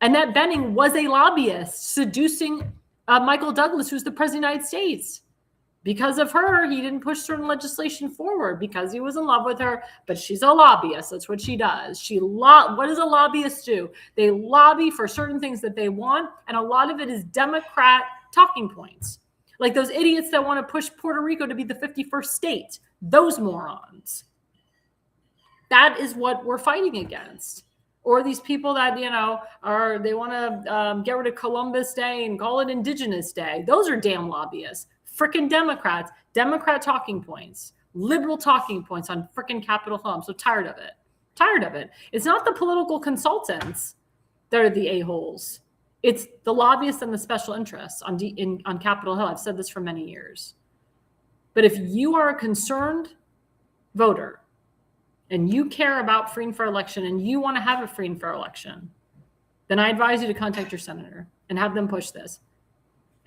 Annette Bening was a lobbyist seducing Michael Douglas, who's the president of the United States. Because of her, he didn't push certain legislation forward because he was in love with her, but she's a lobbyist. That's what she does. What does a lobbyist do? They lobby for certain things that they want, and a lot of it is Democrat talking points. Like those idiots that want to push Puerto Rico to be the 51st state. Those morons. That is what we're fighting against. Or these people that, they want to get rid of Columbus Day and call it Indigenous Day. Those are damn lobbyists. Frickin' Democrats, Democrat talking points, liberal talking points on frickin' Capitol Hill. I'm so tired of it. Tired of it. It's not the political consultants that are the a-holes. It's the lobbyists and the special interests on Capitol Hill. I've said this for many years. But if you are a concerned voter and you care about free and fair election and you want to have a free and fair election, then I advise you to contact your senator and have them push this.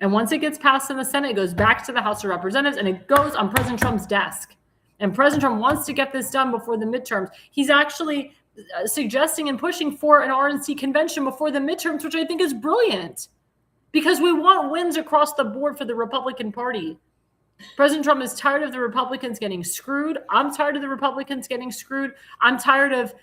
And once it gets passed in the Senate, it goes back to the House of Representatives and it goes on President Trump's desk. And President Trump wants to get this done before the midterms. He's actually suggesting and pushing for an RNC convention before the midterms, which I think is brilliant because we want wins across the board for the Republican Party. President Trump is tired of the Republicans getting screwed. I'm tired of the Republicans getting screwed. I'm tired of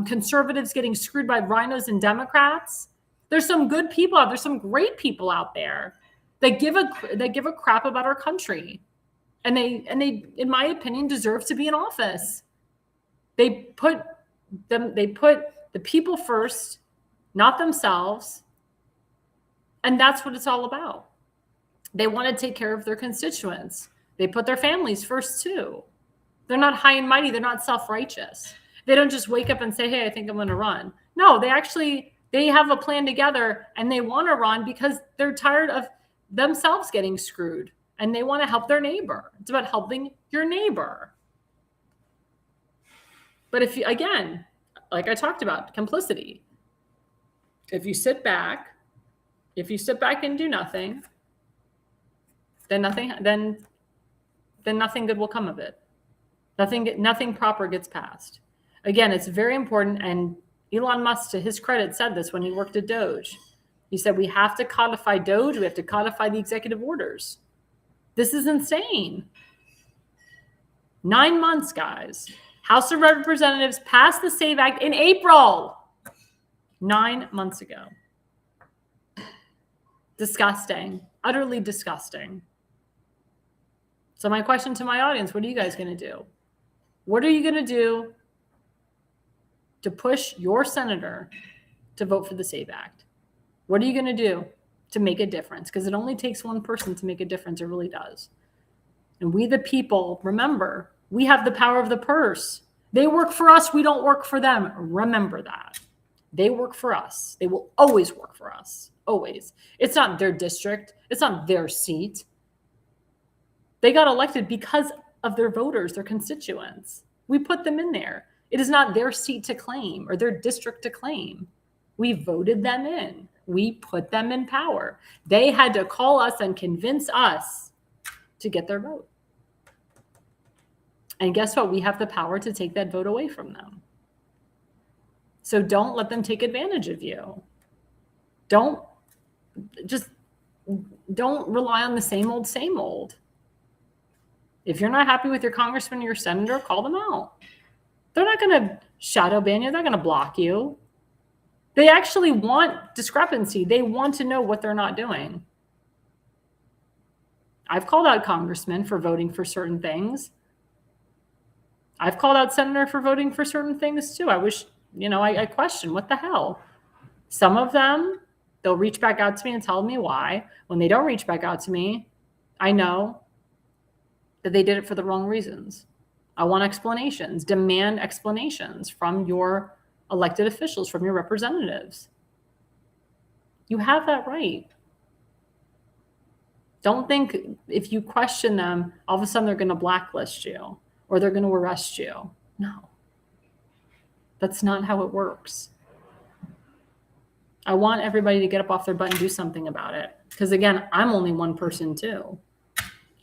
conservatives getting screwed by rhinos and Democrats. There's some good people out there. There's some great people out there that give a crap about our country, and they, in my opinion, deserve to be in office. They put the people first, not themselves, and that's what it's all about. They want to take care of their constituents. They put their families first too. They're not high and mighty. They're not self-righteous. They don't just wake up and say, hey, I think I'm going to run. No, they have a plan together and they want to run because they're tired of themselves getting screwed and they want to help their neighbor. It's about helping your neighbor. But if you, again, like I talked about, complicity. If you sit back and do nothing, then nothing good will come of it. Nothing proper gets passed. Again, it's very important. And Elon Musk, to his credit, said this when he worked at Doge. He said, we have to codify Doge. We have to codify the executive orders. This is insane. 9 months, guys. House of Representatives passed the SAVE Act in April. 9 months ago. Disgusting. Utterly disgusting. So my question to my audience, what are you guys going to do? What are you going to do to push your senator to vote for the SAVE Act? What are you going to do to make a difference? Because it only takes one person to make a difference. It really does. And we, the people, remember, we have the power of the purse. They work for us. We don't work for them. Remember that. They work for us. They will always work for us. Always. It's not their district. It's not their seat. They got elected because of their voters, their constituents. We put them in there. It is not their seat to claim or their district to claim. We voted them in. We put them in power. They had to call us and convince us to get their vote. And guess what? We have the power to take that vote away from them. So don't let them take advantage of you. Don't rely on the same old. If you're not happy with your congressman or your senator, call them out. They're not going to shadow ban you. They're not going to block you. They actually want discrepancy. They want to know what they're not doing. I've called out congressmen for voting for certain things. I've called out senator for voting for certain things too. I wish, I question, what the hell? Some of them, they'll reach back out to me and tell me why. When they don't reach back out to me, I know that they did it for the wrong reasons. I want explanations, demand explanations from your elected officials, from your representatives. You have that right. Don't think if you question them, all of a sudden they're going to blacklist you or they're going to arrest you. No, that's not how it works. I want everybody to get up off their butt and do something about it. Because again, I'm only one person too.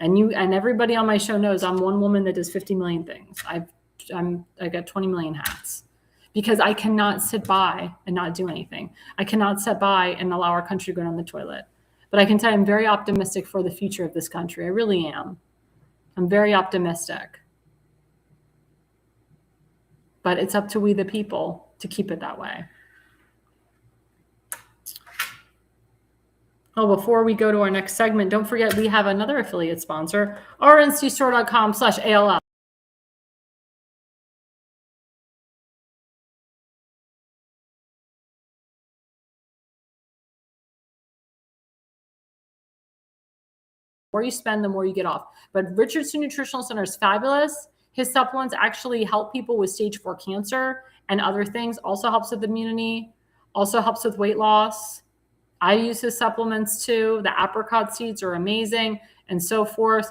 And everybody on my show knows I'm one woman that does 50 million things. I got 20 million hats because I cannot sit by and not do anything. I cannot sit by and allow our country to go down the toilet. But I can tell you I'm very optimistic for the future of this country. I really am. I'm very optimistic. But it's up to we the people to keep it that way. Oh, before we go to our next segment, don't forget we have another affiliate sponsor, rncstore.com/ALL. The more you spend, the more you get off. But Richardson Nutritional Center is fabulous. His supplements actually help people with stage 4 cancer and other things. Also helps with immunity, also helps with weight loss. I use his supplements too. The apricot seeds are amazing and so forth.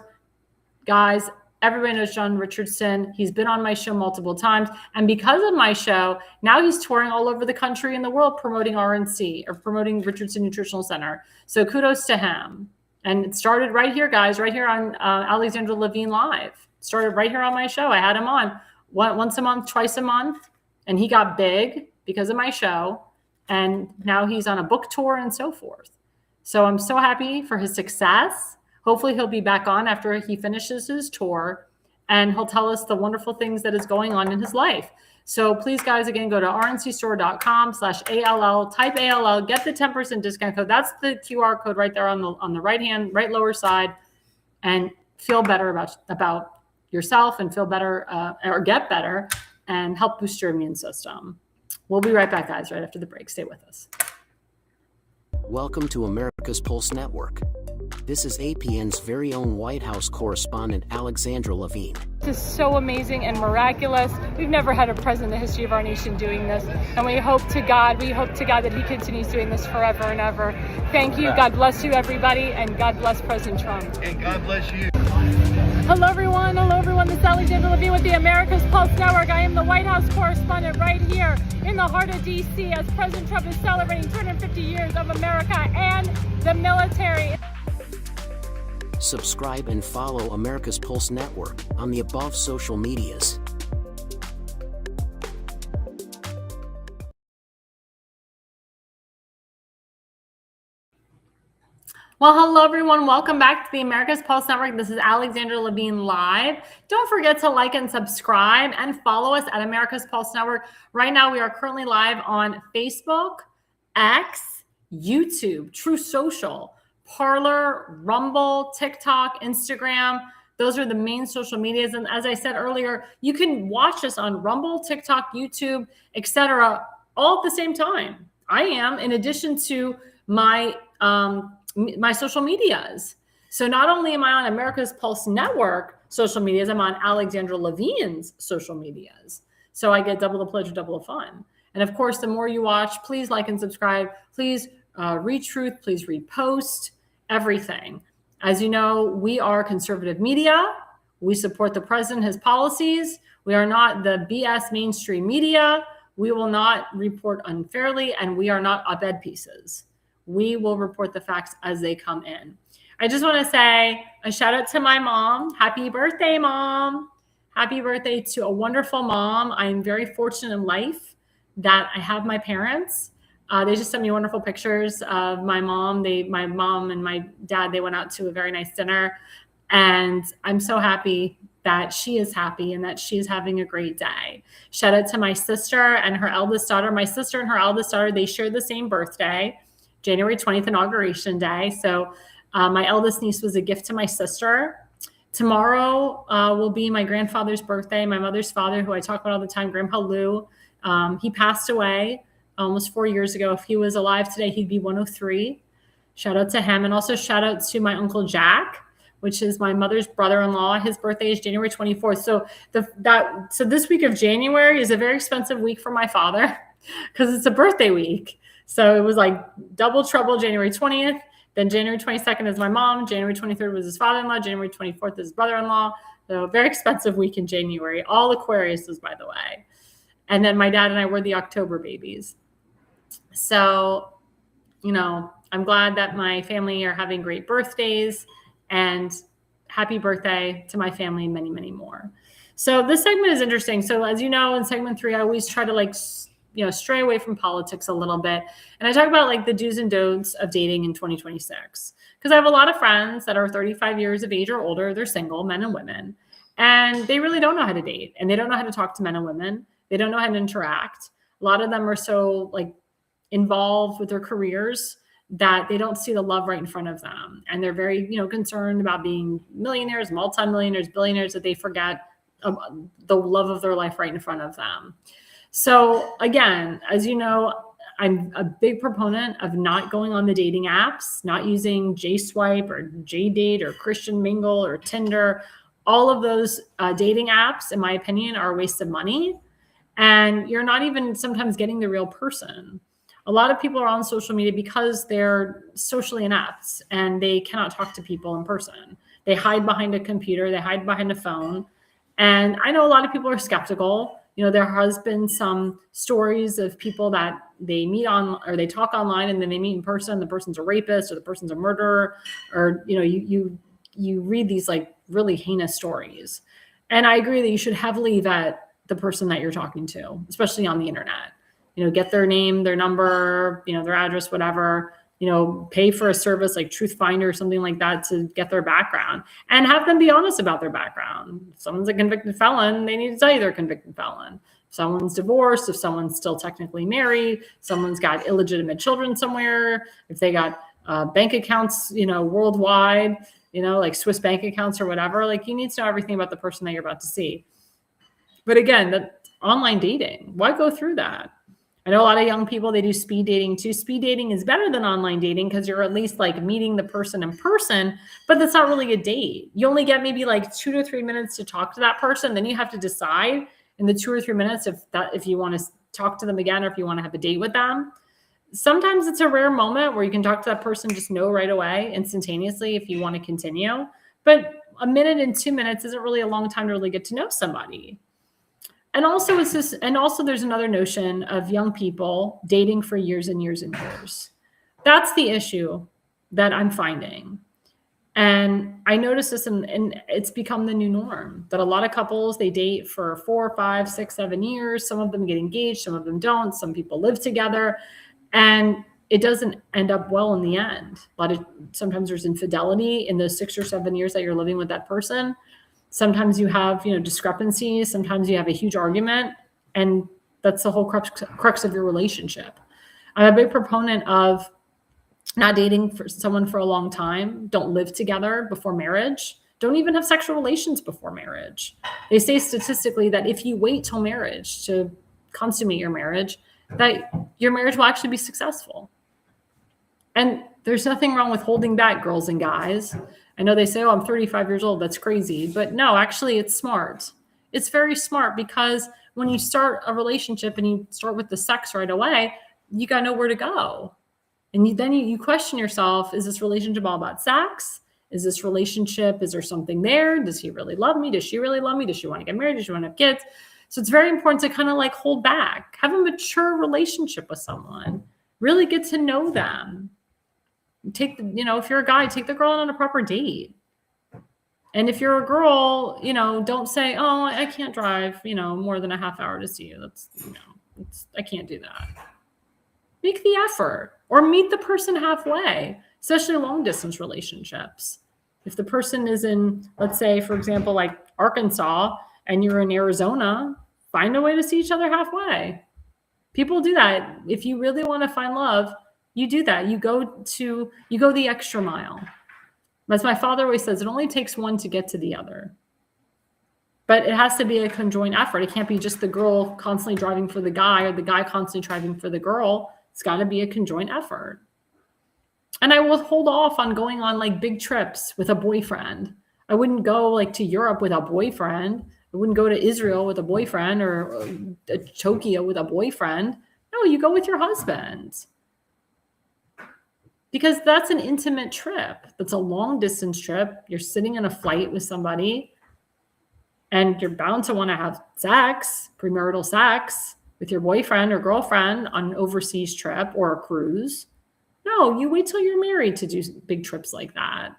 Guys, everybody knows John Richardson. He's been on my show multiple times. And because of my show, now he's touring all over the country and the world promoting RNC or promoting Richardson Nutritional Center. So kudos to him. And it started right here, guys, right here on Alexandra Levine Live. It started right here on my show. I had him on once a month, twice a month. And he got big because of my show. And now he's on a book tour and so forth. So I'm so happy for his success. Hopefully he'll be back on after he finishes his tour, and he'll tell us the wonderful things that is going on in his life. So please, guys, again, go to rncstore.com/ALL, type ALL, get the 10% discount code. That's the QR code right there on the right lower side, and feel better about yourself and feel better or get better and help boost your immune system. We'll be right back, guys, right after the break. Stay with us. Welcome to America's Pulse Network. This is APN's very own White House correspondent, Alexandra Levine. This is so amazing and miraculous. We've never had a president in the history of our nation doing this. And we hope to God that he continues doing this forever and ever. Thank you. God bless you, everybody. And God bless President Trump. And God bless you. Hello, everyone. This is Alexandra Levine with the America's Pulse Network. I am the White House correspondent right here in the heart of D.C. as President Trump is celebrating 250 years of America and the military. Subscribe and follow America's Pulse Network on the above social medias. Well, hello, everyone. Welcome back to the America's Pulse Network. This is Alexandra Levine live. Don't forget to like and subscribe and follow us at America's Pulse Network. Right now, we are currently live on Facebook, X, YouTube, True Social, Parler, Rumble, TikTok, Instagram. Those are the main social medias. And as I said earlier, you can watch us on Rumble, TikTok, YouTube, etc., all at the same time. I am, in addition to my social medias. So not only am I on America's Pulse Network social medias, I'm on Alexandra Levine's social medias. So I get double the pleasure, double the fun. And of course, the more you watch, please like and subscribe. Please retweet, please repost everything. As you know, we are conservative media. We support the president, his policies. We are not the BS mainstream media. We will not report unfairly, and we are not op-ed pieces. We will report the facts as they come in. I just want to say a shout out to my mom. Happy birthday, Mom. Happy birthday to a wonderful mom. I'm very fortunate in life that I have my parents. They just sent me wonderful pictures of my mom. My mom and my dad, they went out to a very nice dinner. And I'm so happy that she is happy and that she is having a great day. Shout out to my sister and her eldest daughter. My sister and her eldest daughter, they share the same birthday, January 20th, Inauguration Day. So my eldest niece was a gift to my sister. Tomorrow will be my grandfather's birthday. My mother's father, who I talk about all the time, Grandpa Lou, he passed away almost 4 years ago. If he was alive today, he'd be 103. Shout out to him. And also shout out to my Uncle Jack, which is my mother's brother-in-law. His birthday is January 24th. So this week of January is a very expensive week for my father because it's a birthday week. So it was like double trouble. January 20th, then January 22nd is my mom. January 23rd was his father-in-law. January 24th is his brother-in-law. So a very expensive week in January. All Aquariuses, by the way. And then my dad and I were the October babies. So, I'm glad that my family are having great birthdays, and happy birthday to my family and many, many more. So this segment is interesting. So as you know, in segment 3, I always try to stray away from politics a little bit. And I talk about the do's and don'ts of dating in 2026. Because I have a lot of friends that are 35 years of age or older. They're single, men and women. And they really don't know how to date. And they don't know how to talk to men and women. They don't know how to interact. A lot of them are so involved with their careers that they don't see the love right in front of them. And they're very, concerned about being millionaires, multimillionaires, billionaires, that they forget the love of their life right in front of them. So again, as you know, I'm a big proponent of not going on the dating apps, not using JSwipe or JDate or Christian Mingle or Tinder. All of those dating apps, in my opinion, are a waste of money. And you're not even sometimes getting the real person. A lot of people are on social media because they're socially inept and they cannot talk to people in person. They hide behind a computer, they hide behind a phone. And I know a lot of people are skeptical. There has been some stories of people that they meet on, or they talk online and then they meet in person. The person's a rapist or the person's a murderer, or, you read these really heinous stories. And I agree that you should heavily vet the person that you're talking to, especially on the internet. Get their name, their number, their address, whatever. pay for a service like Truth Finder or something like that to get their background, and have them be honest about their background. If someone's a convicted felon, they need to tell you they're a convicted felon. If someone's divorced, if someone's still technically married, someone's got illegitimate children somewhere, if they got bank accounts, worldwide, like Swiss bank accounts or whatever, like you need to know everything about the person that you're about to see. But again, the online dating, why go through that? I know a lot of young people, they do speed dating too. Speed dating is better than online dating because you're at least like meeting the person in person, but that's not really a date. You only get maybe like 2 to 3 minutes to talk to that person. Then you have to decide in the 2 or 3 minutes if you want to talk to them again or if you want to have a date with them. Sometimes it's a rare moment where you can talk to that person, just know right away, instantaneously, if you want to continue. But a minute and 2 minutes isn't really a long time to really get to know somebody. And also there's another notion of young people dating for years and years and years. That's the issue that I'm finding. And I notice this, and it's become the new norm that a lot of couples, they date for 4, 5, 6, 7 years. Some of them get engaged, some of them don't. Some people live together, and it doesn't end up well in the end. Sometimes there's infidelity in those 6 or 7 years that you're living with that person. Sometimes you have, discrepancies. Sometimes you have a huge argument, and that's the whole crux of your relationship. I'm a big proponent of not dating for someone for a long time. Don't live together before marriage. Don't even have sexual relations before marriage. They say statistically that if you wait till marriage to consummate your marriage, that your marriage will actually be successful. And there's nothing wrong with holding back, girls and guys. I know they say, I'm 35 years old. That's crazy. But no, actually, it's smart. It's very smart, because when you start a relationship and you start with the sex right away, you got to know where to go. And then you question yourself, is this relationship all about sex? Is this relationship, is there something there? Does he really love me? Does she really love me? Does she want to get married? Does she want to have kids? So it's very important to kind of like hold back, have a mature relationship with someone, really get to know them. If you're a guy, take the girl on a proper date. And if you're a girl, don't say, I can't drive, more than a half hour to see you. I can't do that. Make the effort, or meet the person halfway, especially long distance relationships. If the person is in, let's say, for example, like Arkansas, and you're in Arizona, find a way to see each other halfway. People do that. If you really want to find love, you do that. You go the extra mile. As my father always says, it only takes one to get to the other. But it has to be a conjoined effort. It can't be just the girl constantly driving for the guy or the guy constantly driving for the girl. It's got to be a conjoined effort. And I will hold off on going on like big trips with a boyfriend. I wouldn't go like to Europe with a boyfriend. I wouldn't go to Israel with a boyfriend, or Tokyo with a boyfriend. No, you go with your husband. Because that's an intimate trip. That's a long distance trip. You're sitting in a flight with somebody, and you're bound to want to have sex, premarital sex, with your boyfriend or girlfriend on an overseas trip or a cruise. No, you wait till you're married to do big trips like that.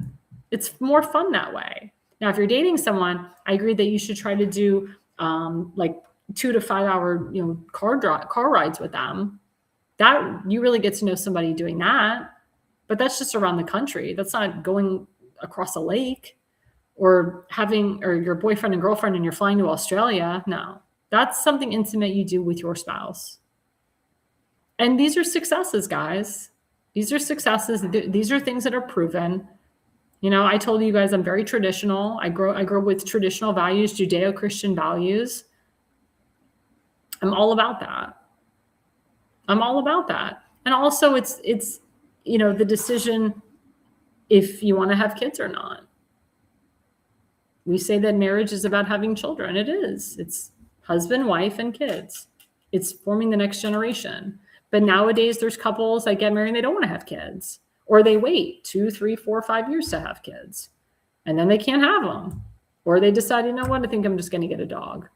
It's more fun that way. Now, if you're dating someone, I agree that you should try to do like 2 to 5 hour, car rides with them. That you really get to know somebody doing that. But that's just around the country. That's not going across a lake or your boyfriend and girlfriend and you're flying to Australia. No, that's something intimate you do with your spouse. And these are successes, guys. These are successes. These are things that are proven. I told you guys I'm very traditional. I grew with traditional values, Judeo-Christian values. I'm all about that. And also it's the decision if you want to have kids or not. We say that marriage is about having children. It is. It's husband, wife, and kids. It's forming the next generation. But nowadays there's couples that get married and they don't want to have kids. Or they wait 2, 3, 4, 5 years to have kids. And then they can't have them. Or they decide, I think I'm just going to get a dog.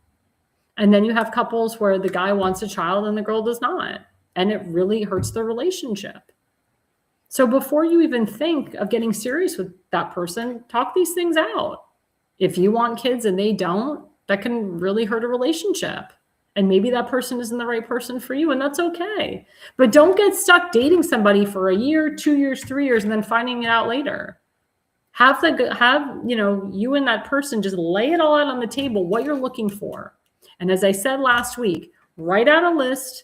And then you have couples where the guy wants a child and the girl does not. And it really hurts their relationship. So before you even think of getting serious with that person, talk these things out. If you want kids and they don't, that can really hurt a relationship. And maybe that person isn't the right person for you, and that's okay. But don't get stuck dating somebody for a year, 2 years, 3 years, and then finding it out later. Have you and that person just lay it all out on the table, what you're looking for. And as I said last week, write out a list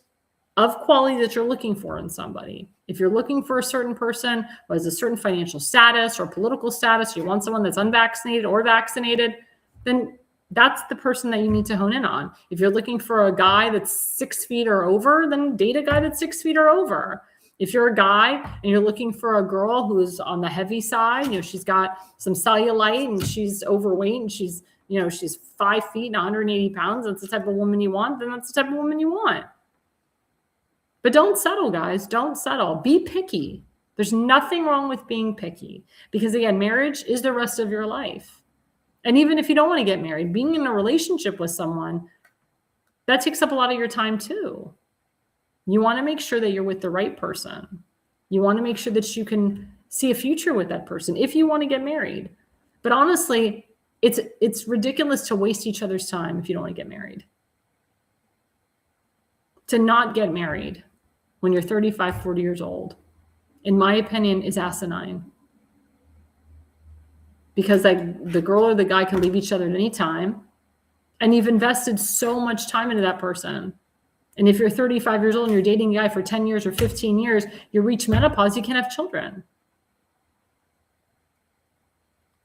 of qualities that you're looking for in somebody. If you're looking for a certain person who has a certain financial status or political status, you want someone that's unvaccinated or vaccinated, then that's the person that you need to hone in on. If you're looking for a guy that's 6 feet or over, then date a guy that's 6 feet or over. If you're a guy and you're looking for a girl who's on the heavy side, she's got some cellulite and she's overweight and she's 5 feet and 180 pounds, that's the type of woman you want, then that's the type of woman you want. But don't settle, guys. Don't settle. Be picky. There's nothing wrong with being picky because, again, marriage is the rest of your life. And even if you don't want to get married, being in a relationship with someone, that takes up a lot of your time too. You want to make sure that you're with the right person. You want to make sure that you can see a future with that person if you want to get married. But honestly, it's ridiculous to waste each other's time if you don't want to get married. To not get married when you're 35, 40 years old, in my opinion, is asinine. Because the girl or the guy can leave each other at any time. And you've invested so much time into that person. And if you're 35 years old and you're dating a guy for 10 years or 15 years, you reach menopause, you can't have children.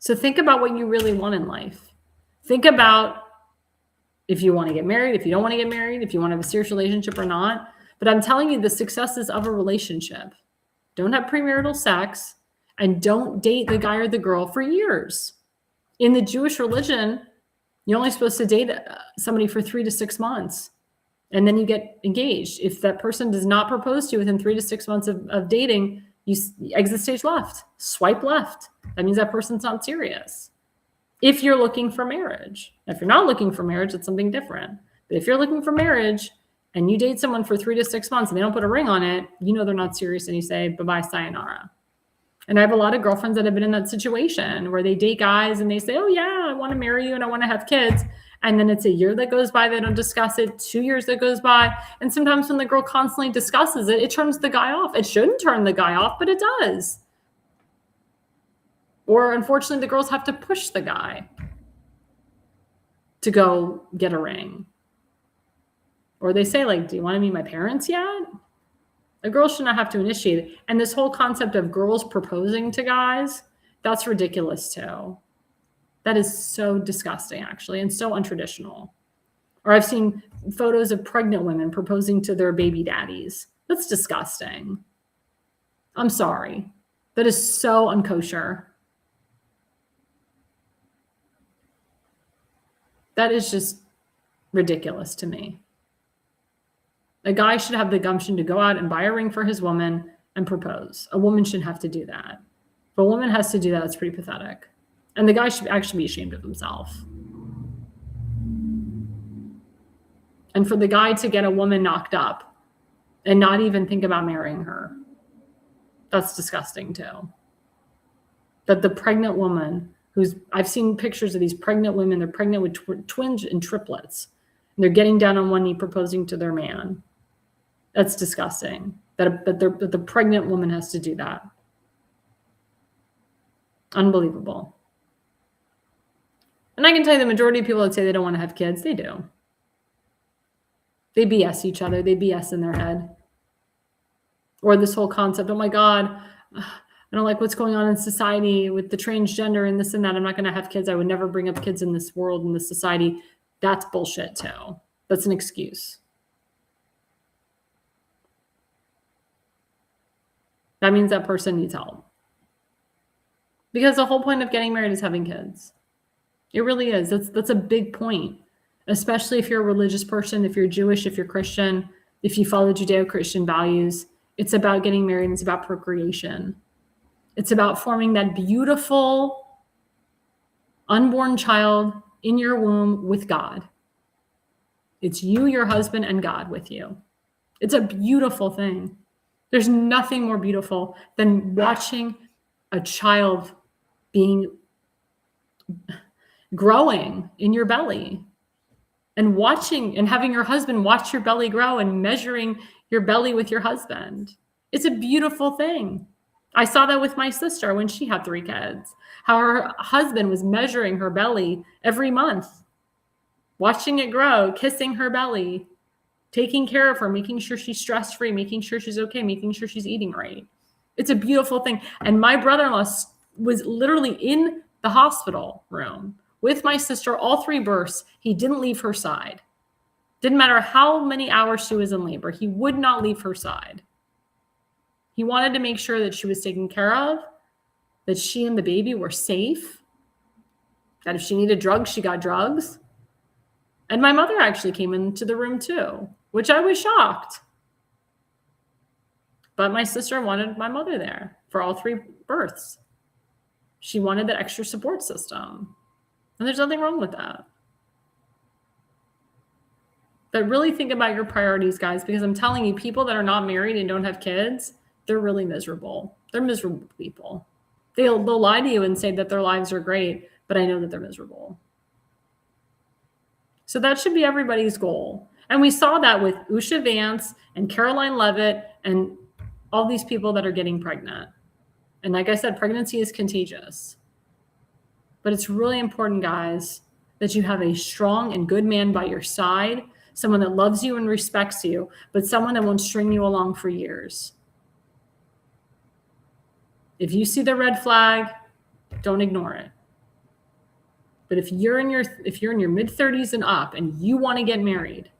So think about what you really want in life. Think about if you want to get married, if you don't want to get married, if you want to have a serious relationship or not. But I'm telling you the successes of a relationship. Don't have premarital sex. And don't date the guy or the girl for years. In the Jewish religion, you're only supposed to date somebody for 3 to 6 months. And then you get engaged. If that person does not propose to you within 3 to 6 months of dating, you exit stage left, swipe left. That means that person's not serious. If you're looking for marriage. If you're not looking for marriage, it's something different. But if you're looking for marriage and you date someone for 3 to 6 months and they don't put a ring on it, they're not serious and you say, bye-bye, sayonara. And I have a lot of girlfriends that have been in that situation where they date guys and they say, oh yeah, I want to marry you and I want to have kids. And then it's a year that goes by, they don't discuss it, 2 years that goes by. And sometimes when the girl constantly discusses it, it turns the guy off. It shouldn't turn the guy off, but it does. Or unfortunately, the girls have to push the guy to go get a ring. Or they say, do you want to meet my parents yet? A girl should not have to initiate it. And this whole concept of girls proposing to guys, that's ridiculous too. That is so disgusting, actually, and so untraditional. Or I've seen photos of pregnant women proposing to their baby daddies. That's disgusting. I'm sorry. That is so unkosher. That is just ridiculous to me. A guy should have the gumption to go out and buy a ring for his woman and propose. A woman shouldn't have to do that. If a woman has to do that, it's pretty pathetic. And the guy should actually be ashamed of himself. And for the guy to get a woman knocked up and not even think about marrying her, that's disgusting too. That the pregnant woman I've seen pictures of these pregnant women, they're pregnant with twins and triplets, and they're getting down on one knee proposing to their man. That's disgusting. That the pregnant woman has to do that. Unbelievable. And I can tell you the majority of people that say they don't want to have kids, they do. They BS each other. They BS in their head. Or this whole concept, oh my God, I don't like what's going on in society with the transgender and this and that. I'm not going to have kids. I would never bring up kids in this world, in this society. That's bullshit too. That's an excuse. That means that person needs help. Because the whole point of getting married is having kids. It really is. That's a big point, especially if you're a religious person, if you're Jewish, if you're Christian, if you follow Judeo-Christian values. It's about getting married and it's about procreation. It's about forming that beautiful unborn child in your womb with God. It's you, your husband, and God with you. It's a beautiful thing. There's nothing more beautiful than watching a child growing in your belly. and watching and having your husband watch your belly grow and measuring your belly with your husband. It's a beautiful thing. I saw that with my sister when she had 3 kids, how her husband was measuring her belly every month, watching it grow, kissing her belly, taking care of her, making sure she's stress-free, making sure she's okay, making sure she's eating right. It's a beautiful thing. And my brother-in-law was literally in the hospital room with my sister, all 3 births. He didn't leave her side. Didn't matter how many hours she was in labor. He would not leave her side. He wanted to make sure that she was taken care of, that she and the baby were safe, that if she needed drugs, she got drugs. And my mother actually came into the room too, which I was shocked. But my sister wanted my mother there for all 3 births. She wanted that extra support system. And there's nothing wrong with that. But really think about your priorities, guys, because I'm telling you, people that are not married and don't have kids, they're really miserable. They're miserable people. They'll lie to you and say that their lives are great, but I know that they're miserable. So that should be everybody's goal. And we saw that with Usha Vance and Caroline Levitt and all these people that are getting pregnant. And like I said, pregnancy is contagious. But it's really important, guys, that you have a strong and good man by your side, someone that loves you and respects you, but someone that won't string you along for years. If you see the red flag, don't ignore it. But if you're in your mid-30s and up and you want to get married,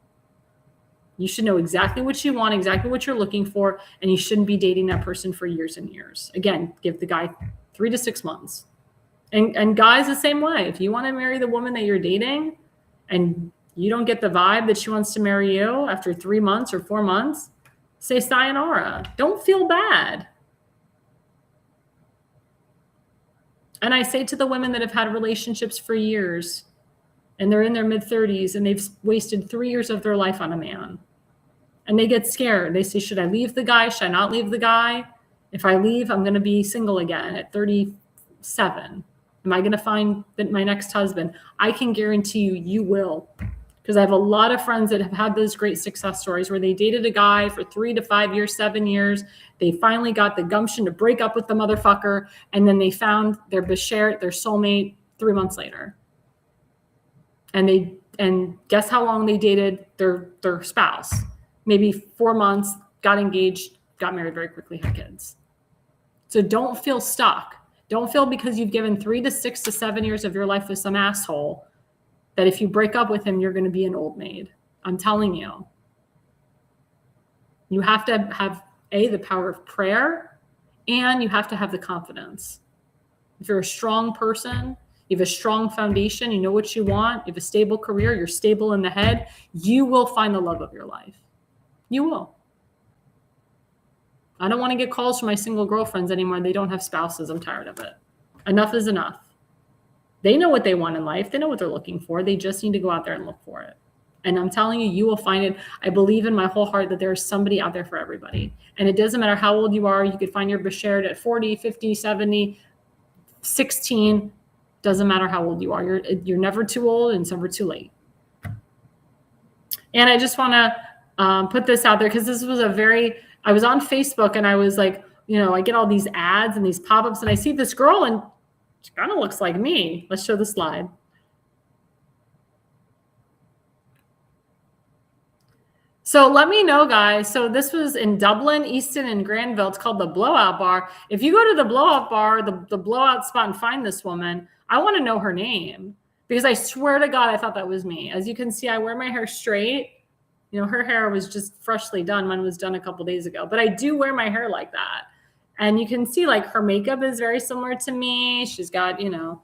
you should know exactly what you want, exactly what you're looking for, and you shouldn't be dating that person for years and years. Again, give the guy 3 to 6 months. And guys, the same way. If you want to marry the woman that you're dating and you don't get the vibe that she wants to marry you after 3 months or 4 months, say sayonara. Don't feel bad. And I say to the women that have had relationships for years and they're in their mid-30s and they've wasted 3 years of their life on a man, and they get scared. They say, should I leave the guy? Should I not leave the guy? If I leave, I'm going to be single again at 37. Am I going to find my next husband? I can guarantee you, you will. Because I have a lot of friends that have had those great success stories where they dated a guy for 3 to 5 years, 7 years. They finally got the gumption to break up with the motherfucker. And then they found their beshert, their soulmate 3 months later. And guess how long they dated their spouse? Maybe 4 months, got engaged, got married very quickly, had kids. So don't feel stuck. Don't feel because you've given 3 to 6 to 7 years of your life with some asshole that if you break up with him, you're going to be an old maid. I'm telling you. You have to have, the power of prayer, and you have to have the confidence. If you're a strong person, you have a strong foundation, you know what you want, you have a stable career, you're stable in the head, you will find the love of your life. You will. I don't want to get calls from my single girlfriends anymore. They don't have spouses. I'm tired of it. Enough is enough. They know what they want in life. They know what they're looking for. They just need to go out there and look for it. And I'm telling you, you will find it. I believe in my whole heart that there's somebody out there for everybody. And it doesn't matter how old you are. You could find your beshert at 40, 50, 70, 16. Doesn't matter how old you are. You're never too old and it's never too late. And I just want to put this out there because this was I was on Facebook and I was like, I get all these ads and these pop-ups and I see this girl and she kind of looks like me. Let's show the slide. So let me know, guys. So this was in Dublin, Easton, and Granville. It's called the Blowout Bar. If you go to the Blowout Bar, the Blowout spot and find this woman, I want to know her name because I swear to God, I thought that was me. As you can see, I wear my hair straight. Her hair was just freshly done. Mine was done a couple days ago, but I do wear my hair like that. And you can see like her makeup is very similar to me. She's got,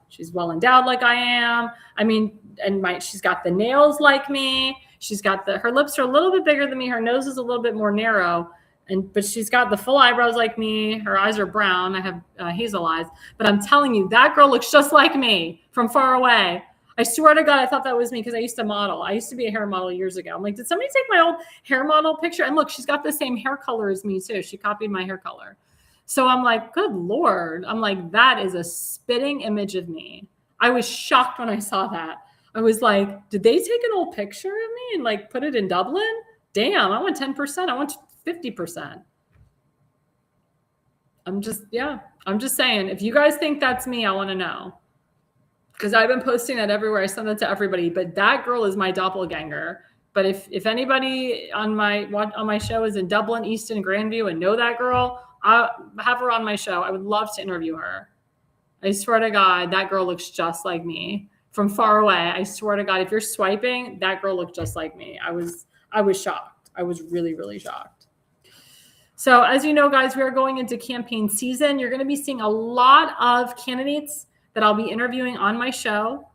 she's well endowed like I am. She's got the nails like me. She's got her lips are a little bit bigger than me. Her nose is a little bit more narrow. But she's got the full eyebrows like me. Her eyes are brown. I have hazel eyes. But I'm telling you, that girl looks just like me from far away. I swear to God, I thought that was me because I used to model. I used to be a hair model years ago. I'm like, did somebody take my old hair model picture? And look, she's got the same hair color as me too. She copied my hair color. So I'm like, good Lord. I'm like, that is a spitting image of me. I was shocked when I saw that. I was like, did they take an old picture of me and like put it in Dublin? Damn, I want 10%. I want 50%. I'm just saying, if you guys think that's me, I want to know. Because I've been posting that everywhere. I send that to everybody. But that girl is my doppelganger. But if anybody on my show is in Dublin, Easton, Grandview and know that girl, I'll have her on my show. I would love to interview her. I swear to God, that girl looks just like me from far away. I swear to God, if you're swiping, that girl looked just like me. I was shocked. I was really, really shocked. So as you know, guys, we are going into campaign season. You're going to be seeing a lot of candidates that I'll be interviewing on my show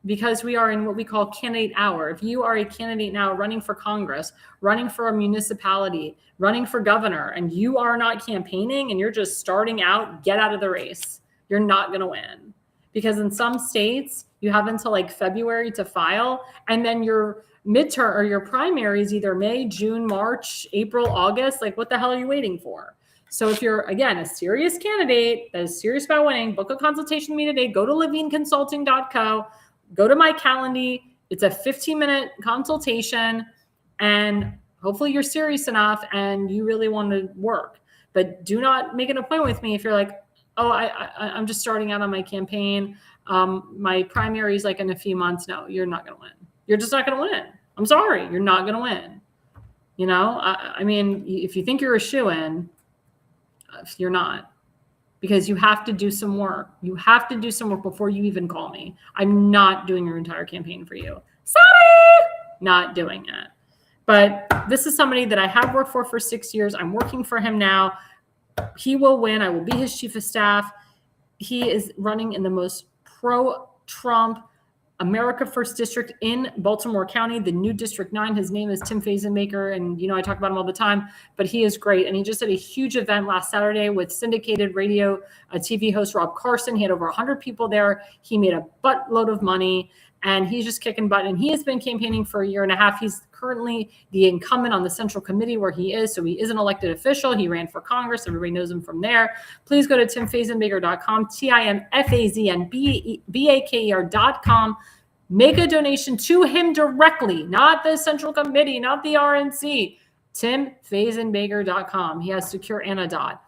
because we are in what we call candidate hour. If you are a candidate now running for Congress, running for a municipality, running for governor, and you are not campaigning and you're just starting out, get out of the race. You're not going to win. Because in some states, you have until like February to file, and then your midterm or your primaries either May, June, March, April, August. Like, what the hell are you waiting for? So if you're, again, a serious candidate that is serious about winning, book a consultation with me today. Go to levineconsulting.co. Go to my Calendly. It's a 15-minute consultation, and hopefully you're serious enough and you really want to work. But do not make an appointment with me if you're like, oh, I'm just starting out on my campaign. My primary is like in a few months. No, you're not going to win. You're just not going to win. I'm sorry. You're not going to win. You know, I mean, if you think you're a shoo-in, you're not, because you have to do some work. You have to do some work before you even call me. I'm not doing your entire campaign for you. Sorry, not doing it. But this is somebody that I have worked for 6 years. I'm working for him now. He will win. I will be his chief of staff. He is running in the most pro-Trump America First district in Baltimore County, the new District 9. His name is Tim Fazenmaker, and you know I talk about him all the time, but he is great. And he just did a huge event last Saturday with syndicated radio TV host Rob Carson. He had over 100 people there. He made a buttload of money, and he's just kicking butt. And he has been campaigning for a year and a half. He's currently the incumbent on the Central Committee where he is, so he is an elected official. He ran for Congress. Everybody knows him from there. Please go to timfazenmaker.com, timfazenbaker.com. Make a donation to him directly, not the Central Committee, not the RNC. timfazenbaker.com. He has secure Anadot.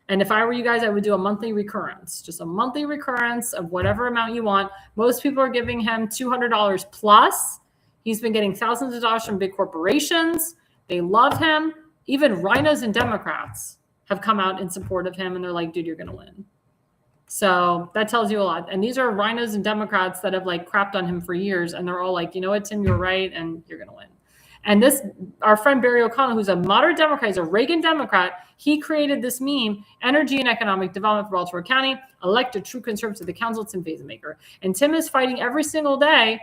And if I were you guys, I would do a monthly recurrence, just a monthly recurrence of whatever amount you want. Most people are giving him $200 plus. He's been getting thousands of dollars from big corporations. They love him. Even rhinos and Democrats have come out in support of him, and they're like, dude, you're going to win. So that tells you a lot. And these are rhinos and Democrats that have like crapped on him for years, and they're all like, you know what, Tim, you're right, and you're going to win. And this, our friend Barry O'Connell, who's a moderate Democrat, he's a Reagan Democrat, he created this meme, Energy and Economic Development for Baltimore County, elect a true conservative to the council, Tim Fazenmaker. And Tim is fighting every single day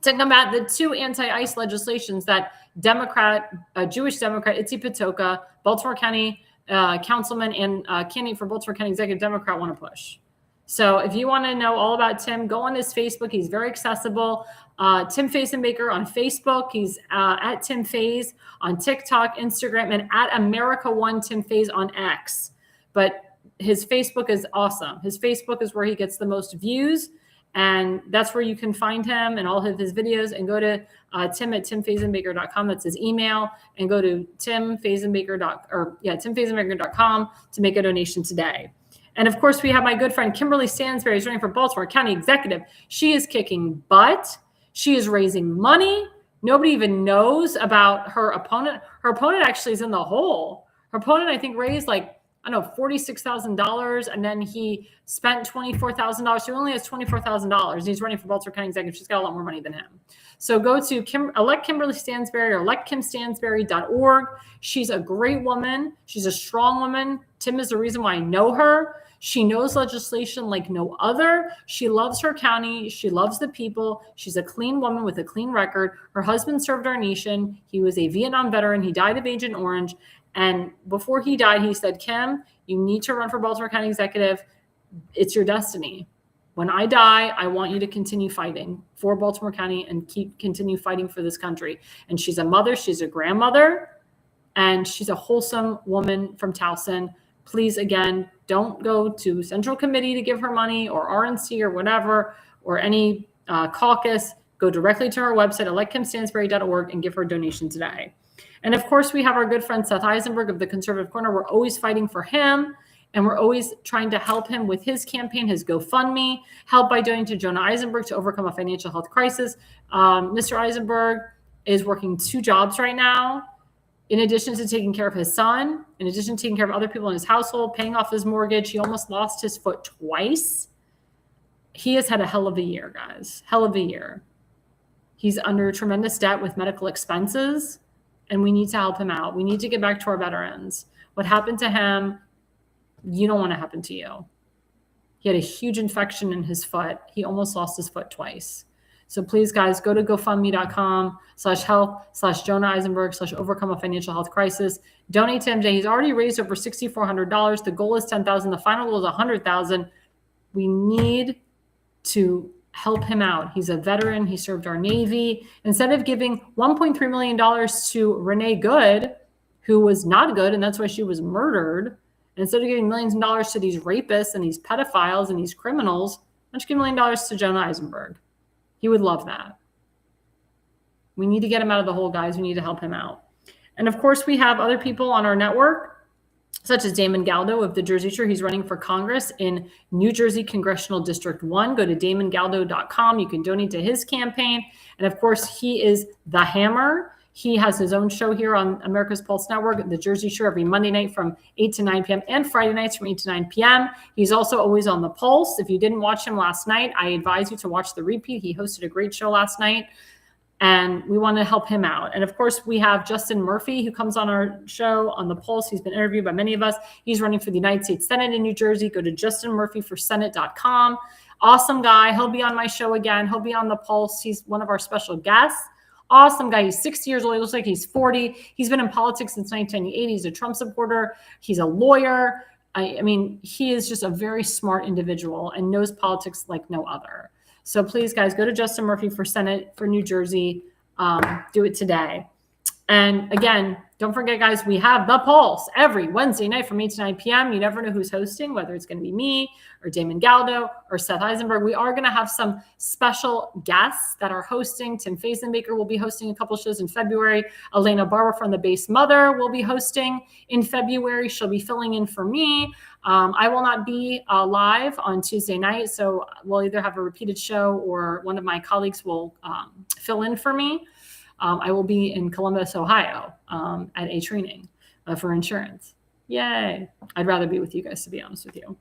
to combat the two anti-ICE legislations that Jewish Democrat Itzi Patoka, Baltimore County councilman and candidate for Baltimore County Executive Democrat want to push. So if you want to know all about Tim, go on his Facebook. He's very accessible. Tim Fazenmaker on Facebook. He's at Tim Faze on TikTok, Instagram, and at America One Tim Faze on X. But his Facebook is awesome. His Facebook is where he gets the most views, and that's where you can find him and all of his videos. And go to Tim at timfazenbaker.com. That's his email. And go to timfazenbaker.com to make a donation today. And of course, we have my good friend Kimberly Stansberry, who's running for Baltimore County Executive. She is kicking butt. She is raising money. Nobody even knows about her opponent. Her opponent actually is in the hole. Her opponent, I think, raised like, I don't know, $46,000, and then he spent $24,000. She only has $24,000. He's running for Baltimore County Executive. She's got a lot more money than him. So go to elect Kimberly Stansberry or electkimstansberry.org. She's a great woman. She's a strong woman. Tim is the reason why I know her. She knows legislation like no other. She loves her county. She loves the people. She's a clean woman with a clean record. Her husband served our nation. He was a Vietnam veteran. He died of Agent Orange. And before he died, he said, Kim, you need to run for Baltimore County Executive. It's your destiny. When I die, I want you to continue fighting for Baltimore County and continue fighting for this country. And she's a mother. She's a grandmother. And she's a wholesome woman from Towson. Please, again, don't go to Central Committee to give her money or RNC or whatever, or any caucus. go directly to our website, electkimstansberry.org, and give her a donation today. And of course, we have our good friend Seth Eisenberg of the Conservative Corner. We're always fighting for him, and we're always trying to help him with his campaign, his GoFundMe, help by donating to Jonah Eisenberg to overcome a financial health crisis. Mr. Eisenberg is working 2 jobs right now, in addition to taking care of his son, in addition to taking care of other people in his household, paying off his mortgage. He almost lost his foot twice. He has had a hell of a year, guys. Hell of a year. He's under tremendous debt with medical expenses, and we need to help him out. We need to get back to our veterans. What happened to him, you don't want to happen to you. He had a huge infection in his foot. He almost lost his foot twice. So please, guys, go to GoFundMe.com/help/Jonah Eisenberg/overcome a financial health crisis. Donate to MJ. He's already raised over $6,400. The goal is $10,000. The final goal is $100,000. We need to help him out. He's a veteran. He served our Navy. Instead of giving $1.3 million to Renee Good, who was not good, and that's why she was murdered, instead of giving millions of dollars to these rapists and these pedophiles and these criminals, why don't you give $1 million to Jonah Eisenberg? He would love that. We need to get him out of the hole, guys. We need to help him out. And of course, we have other people on our network, such as Damon Galdo of the Jersey Shore. He's running for Congress in New Jersey Congressional District 1. Go to damongaldo.com. You can donate to his campaign. And of course, he is the Hammer. He has his own show here on America's Pulse Network, the Jersey Shore, every Monday night from 8 to 9 p.m. and Friday nights from 8 to 9 p.m. He's also always on the Pulse. If you didn't watch him last night, I advise you to watch the repeat. He hosted a great show last night, and we want to help him out. And of course, we have Justin Murphy, who comes on our show on the Pulse. He's been interviewed by many of us. He's running for the United States Senate in New Jersey. Go to justinmurphyforsenate.com. Awesome guy. He'll be on my show again. He'll be on the Pulse. He's one of our special guests. Awesome guy. He's 60 years old. He looks like he's 40. He's been in politics since 1980. He's a Trump supporter. He's a lawyer. I mean, he is just a very smart individual and knows politics like no other. So please, guys, go to Justin Murphy for Senate for New Jersey. Do it today. And again, don't forget, guys, we have The Pulse every Wednesday night from 8 to 9 p.m. You never know who's hosting, whether it's going to be me or Damon Galdo or Seth Eisenberg. We are going to have some special guests that are hosting. Tim Fazenbaker will be hosting a couple shows in February. Elena Barber from The Base Mother will be hosting in February. She'll be filling in for me. I will not be live on Tuesday night, so we'll either have a repeated show or one of my colleagues will fill in for me. I will be in Columbus, Ohio, at a training for insurance. Yay. I'd rather be with you guys, to be honest with you.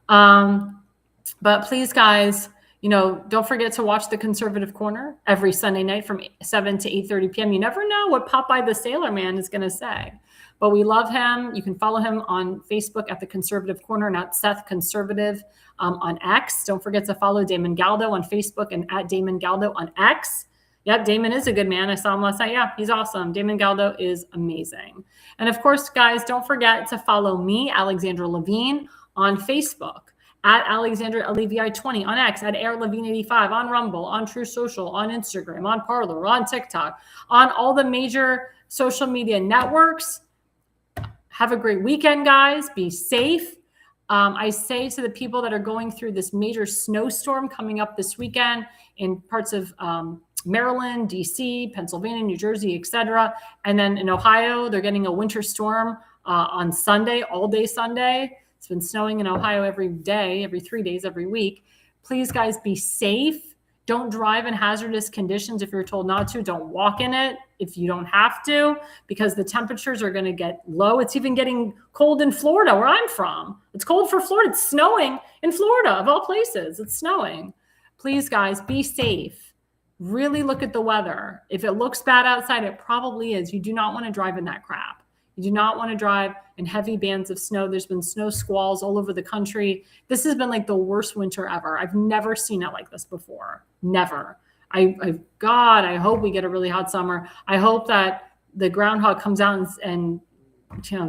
But please, guys, don't forget to watch The Conservative Corner every Sunday night from 7 to 8:30 p.m. You never know what Popeye the Sailor Man is going to say. But we love him. You can follow him on Facebook at The Conservative Corner, not Seth Conservative on X. Don't forget to follow Damon Galdo on Facebook and at Damon Galdo on X. Yep, Damon is a good man. I saw him last night. Yeah, he's awesome. Damon Galdo is amazing. And of course, guys, don't forget to follow me, Alexandra Levine, on Facebook, at Alexandra Levine 20, on X, at A.L.L Levine 85, on Rumble, on True Social, on Instagram, on Parler, on TikTok, on all the major social media networks. Have a great weekend, guys. Be safe. I say to the people that are going through this major snowstorm coming up this weekend in parts of Maryland, DC, Pennsylvania, New Jersey, etc. And then in Ohio, they're getting a winter storm on Sunday, all day Sunday. It's been snowing in Ohio every day, every 3 days, every week. Please, guys, be safe. Don't drive in hazardous conditions if you're told not to. Don't walk in it if you don't have to, because the temperatures are going to get low. It's even getting cold in Florida, where I'm from. It's cold for Florida. It's snowing in Florida, of all places. It's snowing. Please, guys, be safe. Really look at the weather. If it looks bad outside, it probably is. You do not want to drive in that crap. You do not want to drive in heavy bands of snow. There's been snow squalls all over the country. This has been like the worst winter ever. I've never seen it like this before. Never. God, I hope we get a really hot summer. I hope that the groundhog comes out and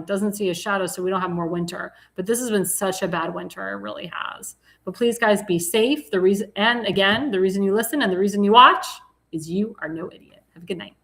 doesn't see a shadow so we don't have more winter. But this has been such a bad winter. It really has. But please, guys, be safe. The reason you listen and the reason you watch is you are no idiot. Have a good night.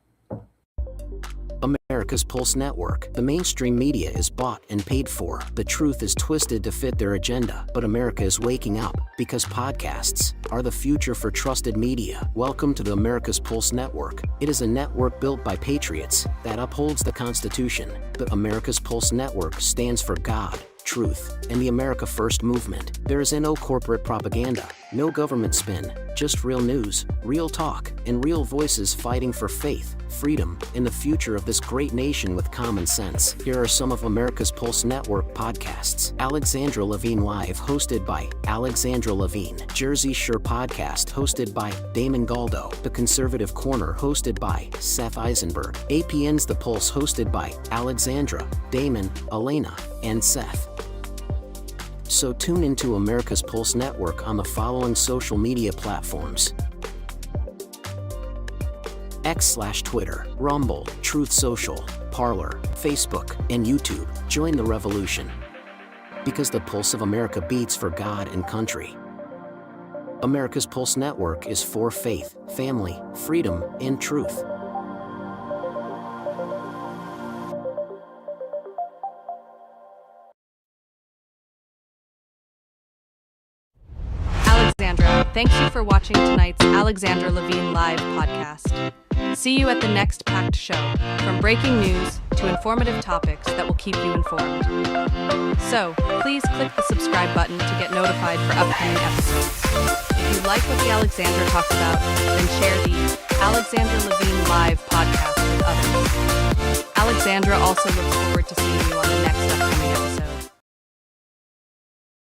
America's Pulse Network. The mainstream media is bought and paid for. The truth is twisted to fit their agenda. But America is waking up, because podcasts are the future for trusted media. Welcome to the America's Pulse Network. It is a network built by patriots that upholds the Constitution. The America's Pulse Network stands for God, truth, and the America First movement. There is no corporate propaganda, no government spin, just real news, real talk, and real voices fighting for faith, freedom, and the future of this great nation with common sense. Here are some of America's Pulse Network podcasts. Alexandra Levine Live, hosted by Alexandra Levine. Jersey Shore Podcast, hosted by Damon Galdo. The Conservative Corner, hosted by Seth Eisenberg. APN's The Pulse, hosted by Alexandra, Damon, Elena, and Seth. So tune into America's Pulse Network on the following social media platforms: X/Twitter, Rumble, Truth Social, Parler, Facebook, and YouTube. Join the revolution, because the pulse of America beats for God and country. America's Pulse Network is for faith, family, freedom, and truth. Alexandra, thanks you for watching tonight's Alexandra Levine Live podcast. See you at the next packed show, from breaking news to informative topics that will keep you informed. So, please click the subscribe button to get notified for upcoming episodes. If you like what the Alexandra talks about, then share the Alexandra Levine Live podcast with others. Alexandra also looks forward to seeing you on